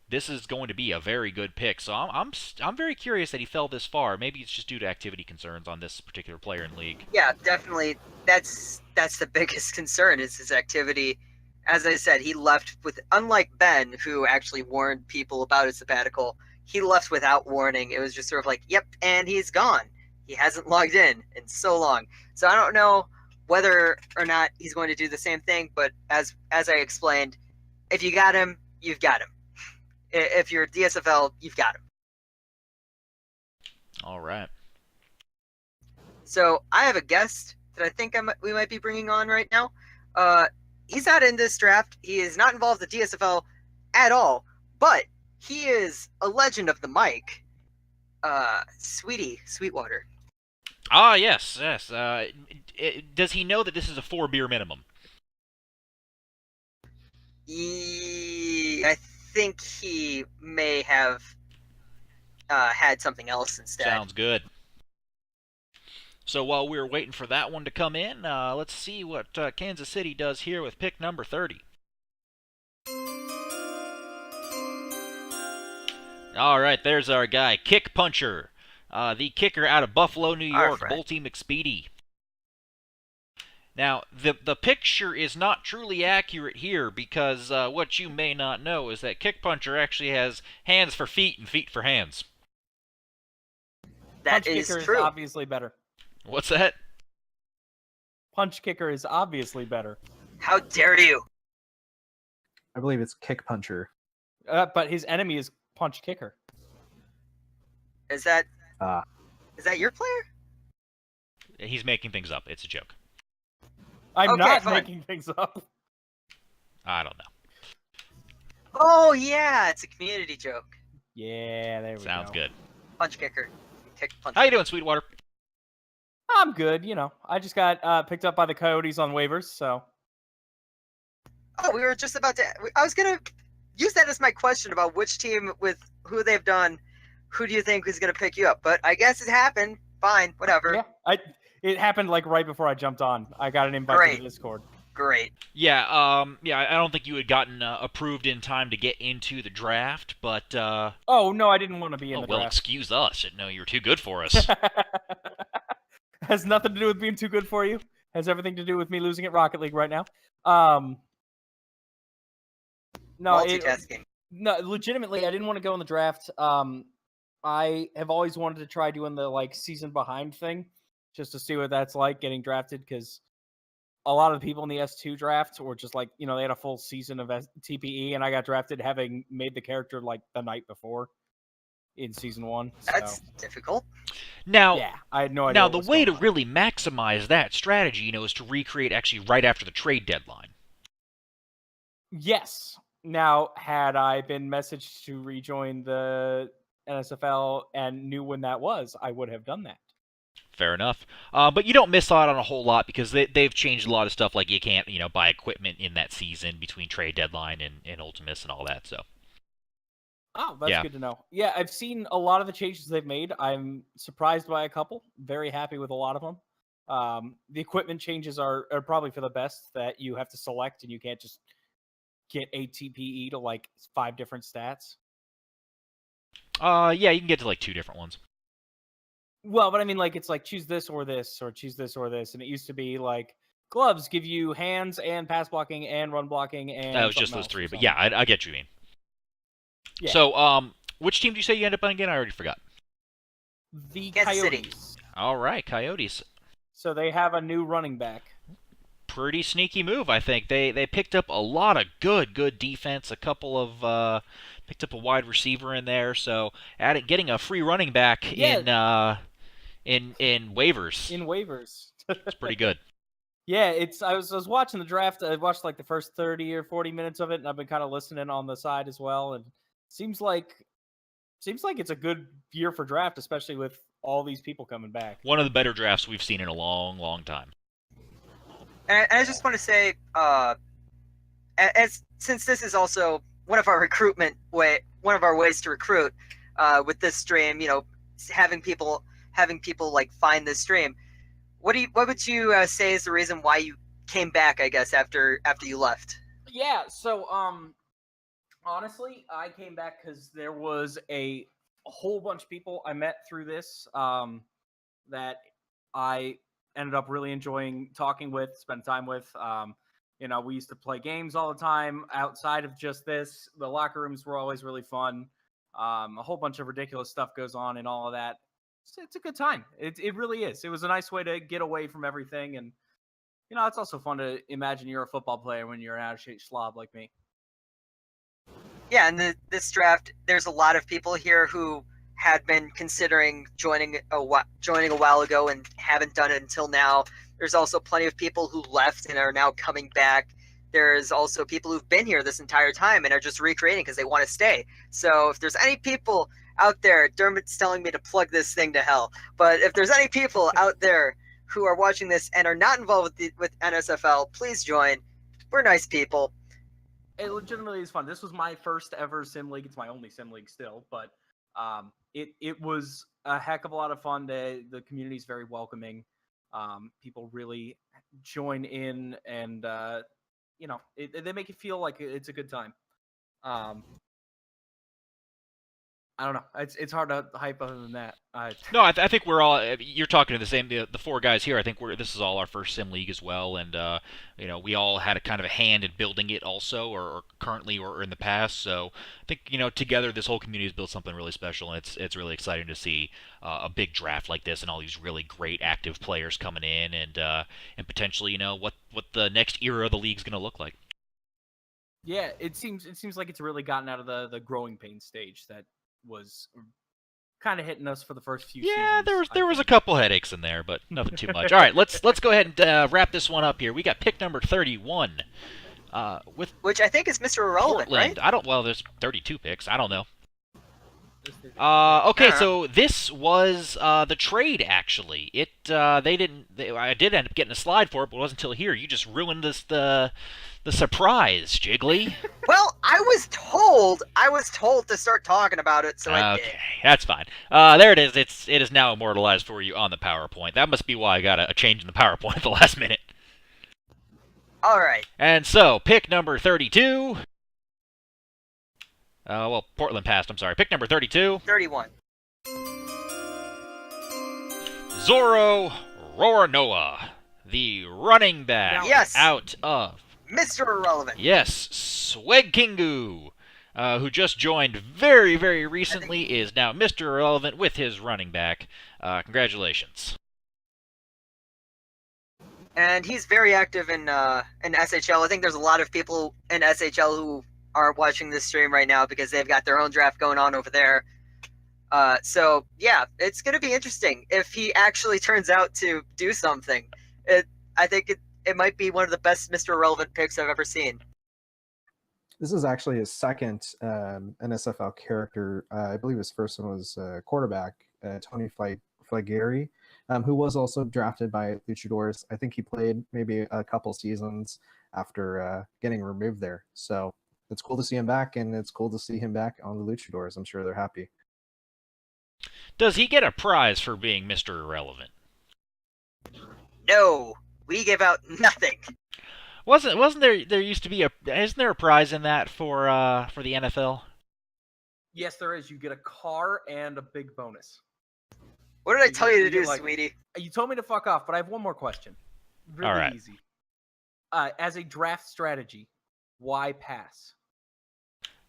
this is going to be a very good pick. So I'm very curious that he fell this far. Maybe it's just due to activity concerns on this particular player in league. Yeah, definitely. That's the biggest concern is his activity. As I said, he left with, unlike Ben, who actually warned people about his sabbatical, he left without warning. It was just sort of like, yep, and he's gone. He hasn't logged in so long. So I don't know whether or not he's going to do the same thing, but as I explained, if you got him, you've got him. If you're DSFL, you've got him. All right. So I have a guest that I think we might be bringing on right now. He's not in this draft. He is not involved in the DSFL but he is a legend of the mic. Sweetwater. Ah, yes. Does he know that this is a 4-beer minimum? I think he may have had something else instead. Sounds good. So while we're waiting for that one to come in, let's see what Kansas City does here with pick number 30. All right, there's our guy, Kick Puncher, the kicker out of Buffalo, New York, Bolty McSpeedy. Now, the picture is not truly accurate here because what you may not know is that Kick Puncher actually has hands for feet and feet for hands. That Punch is kicker true. is obviously better. What's that? Punch kicker is obviously better. How dare you? I believe it's Kick Puncher. But his enemy is punch kicker. Is that Ah. is that your player? He's making things up. It's a joke. I'm Okay, not fine. making things up. I don't know. Oh yeah, it's a community joke. Yeah, there we go. Sounds good. Punch kicker. Kick punch. How you doing, Sweetwater? I'm good, you know. I just got picked up by the Coyotes on waivers, so. Oh, we were just about to. I was gonna use that as my question about which team with who they've done. Who do you think is gonna pick you up? But I guess it happened. Fine, whatever. Yeah, it happened like right before I jumped on. I got an invite to Great. the Discord. Great. Yeah, I don't think you had gotten approved in time to get into the draft, but Oh no, I didn't want to be in the well, draft. excuse us. No, you're too good for us. Has nothing to do with being too good for you. Has everything to do with me losing at Rocket League right now. No, Multitasking. no, legitimately, I didn't want to go in the draft. I have always wanted to try doing the like season behind thing, just to see what that's like getting drafted. Because a lot of the people in the S2 draft were just like, you know, they had a full season of TPE, and I got drafted having made the character like the night before in season 1. So. That's difficult. Now, Yeah, I had no idea. now what the was way to going on. really maximize that strategy, is to recreate actually right after the trade deadline. Yes. Now, had I been messaged to rejoin the NSFL and knew when that was, I would have done that. Fair enough. But you don't miss out on a whole lot because they've changed a lot of stuff. Like you can't, buy equipment in that season between trade deadline and Ultimus and all that. So. Oh, that's Yeah. good to know. Yeah, I've seen a lot of the changes they've made. I'm surprised by a couple. Very happy with a lot of them. The equipment changes are probably for the best, that you have to select and you can't just get a TPE to like 5 different stats. Yeah, you can get to like 2 different ones. Well, but I mean, like, it's like choose this or this, or choose this or this, and it used to be like gloves give you hands and pass blocking and run blocking and That was just something those else or 3, but something. yeah, I get what you mean. Yeah. So, which team do you say you end up on again? I already forgot. The Kansas City. Coyotes. All right, Coyotes. So they have a new running back. Pretty sneaky move, I think. They picked up a lot of good defense. A couple of picked up a wide receiver in there. So getting a free running back Yeah. in waivers. In waivers. It's pretty good. Yeah, I was watching the draft. I watched like the first 30 or 40 minutes of it, and I've been kind of listening on the side as well. And seems like it's a good year for draft, especially with all these people coming back. One of the better drafts we've seen in a long time. And I just want to say, since this is also one of our ways to recruit, with this stream, having people like find this stream. What would you say is the reason why you came back? I guess after you left. Yeah. So honestly, I came back because there was a whole bunch of people I met through this that I ended up really enjoying talking with, spending time with. We used to play games all the time outside of just this. The locker rooms were always really fun. A whole bunch of ridiculous stuff goes on and all of that. It's a good time. It really is. It was a nice way to get away from everything. And, it's also fun to imagine you're a football player when you're an out-of-shape slob like me. Yeah, and this draft, there's a lot of people here who had been considering joining a while ago and haven't done it until now. There's also plenty of people who left and are now coming back. There's also people who've been here this entire time and are just recreating because they want to stay. So if there's any people out there, Dermot's telling me to plug this thing to hell, but if there's any people out there who are watching this and are not involved with NSFL, please join. We're nice people. It legitimately is fun. This was my first ever sim league. It's my only sim league still, but it was a heck of a lot of fun. The community is very welcoming. People really join in, and they make you feel like it's a good time. I don't know. It's hard to hype other than that. No, I think we're all. You're talking to the 4 guys here. I think this is all our first sim league as well, and we all had a kind of a hand in building it also, or currently, or in the past. So I think together this whole community has built something really special, and it's really exciting to see a big draft like this and all these really great active players coming in, and potentially what the next era of the league's going to look like. Yeah, it seems like it's really gotten out of the growing pain stage that was kind of hitting us for the first few seasons. Yeah, there was a couple headaches in there, but nothing too much. All right, let's go ahead and wrap this one up here. We got pick number 31, with which I think is Mr. Irrelevant, Portland. right? Well, there's 32 picks. I don't know. Okay, so this was the trade. Actually, I did end up getting a slide for it, but it wasn't until here. You just ruined the surprise, Jiggly. Well, I was told to start talking about it, so I did. Okay, that's fine. There it is. It is now immortalized for you on the PowerPoint. That must be why I got a change in the PowerPoint at the last minute. All right. And so, pick number 32. Portland passed. I'm sorry. Pick number 32. 31. Zoro Roranoa, the running back. Yes. Out of Mr. Irrelevant. Yes, Sweg Kingu, who just joined very, very recently, is now Mr. Irrelevant with his running back. Congratulations. And he's very active in SHL. I think there's a lot of people in SHL who aren't watching this stream right now because they've got their own draft going on over there. So yeah, it's going to be interesting if he actually turns out to do something. I think it might be one of the best Mr. Irrelevant picks I've ever seen. This is actually his second NSFL character. I believe his first one was quarterback, Tony Flageri, who was also drafted by Luchadors. I think he played maybe a couple seasons after getting removed there. So it's cool to see him back, and it's cool to see him back on the Luchadors. I'm sure they're happy. Does he get a prize for being Mr. Irrelevant? No, we give out nothing. Wasn't there used to be isn't there a prize in that for the NFL? Yes, there is. You get a car and a big bonus. What did I tell you to get, do, like, sweetie? You told me to fuck off, but I have one more question. Really All right. easy. As a draft strategy, why pass?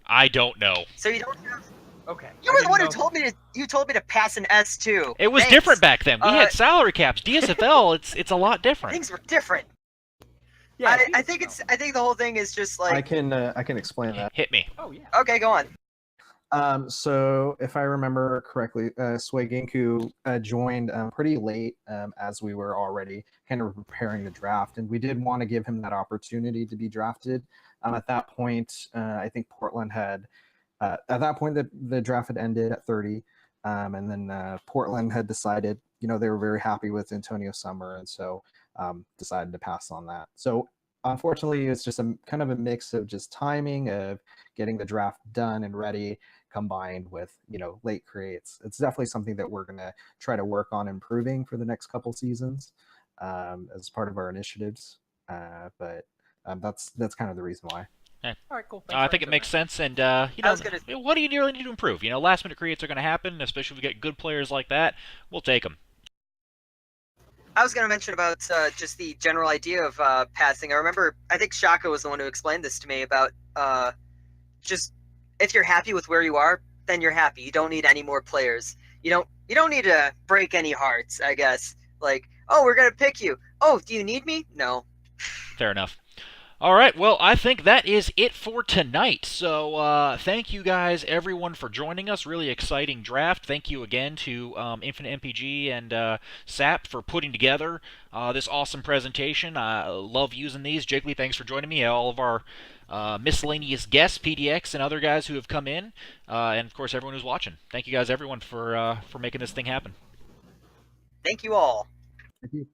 I don't know. So you don't have. Okay. You were the one who told me to. You told me to pass an S2. It was Thanks. different back then. We had salary caps. DSFL, it's a lot different. Things were different. Yeah, I think it's. I think the whole thing is just like. I can explain that. Hit me. Oh yeah. Okay, go on. So if I remember correctly, Sway Genku joined pretty late as we were already kind of preparing the draft, and we did want to give him that opportunity to be drafted. At that point, I think Portland had, at that point, the draft had ended at 30, and then Portland had decided, they were very happy with Antonio Summer, and so decided to pass on that. So unfortunately, it's just a kind of a mix of just timing of getting the draft done and ready, combined with late creates. It's definitely something that we're going to try to work on improving for the next couple seasons as part of our initiatives. But that's kind of the reason why. Yeah. All right, cool. I think it makes sense, and what do you really need to improve? Last minute creates are going to happen, especially if we get good players like that. We'll take them. I was going to mention about just the general idea of passing. I think Shaka was the one who explained this to me about just if you're happy with where you are, then you're happy. You don't need any more players. You don't need to break any hearts, I guess. Like, oh, we're going to pick you. Oh, do you need me? No. Fair enough. All right, well, I think that is it for tonight. So thank you guys, everyone, for joining us. Really exciting draft. Thank you again to Infinite MPG and SAP for putting together this awesome presentation. I love using these. Jiggly, thanks for joining me. All of our miscellaneous guests, PDX, and other guys who have come in, and, of course, everyone who's watching. Thank you guys, everyone, for making this thing happen. Thank you all. Thank you.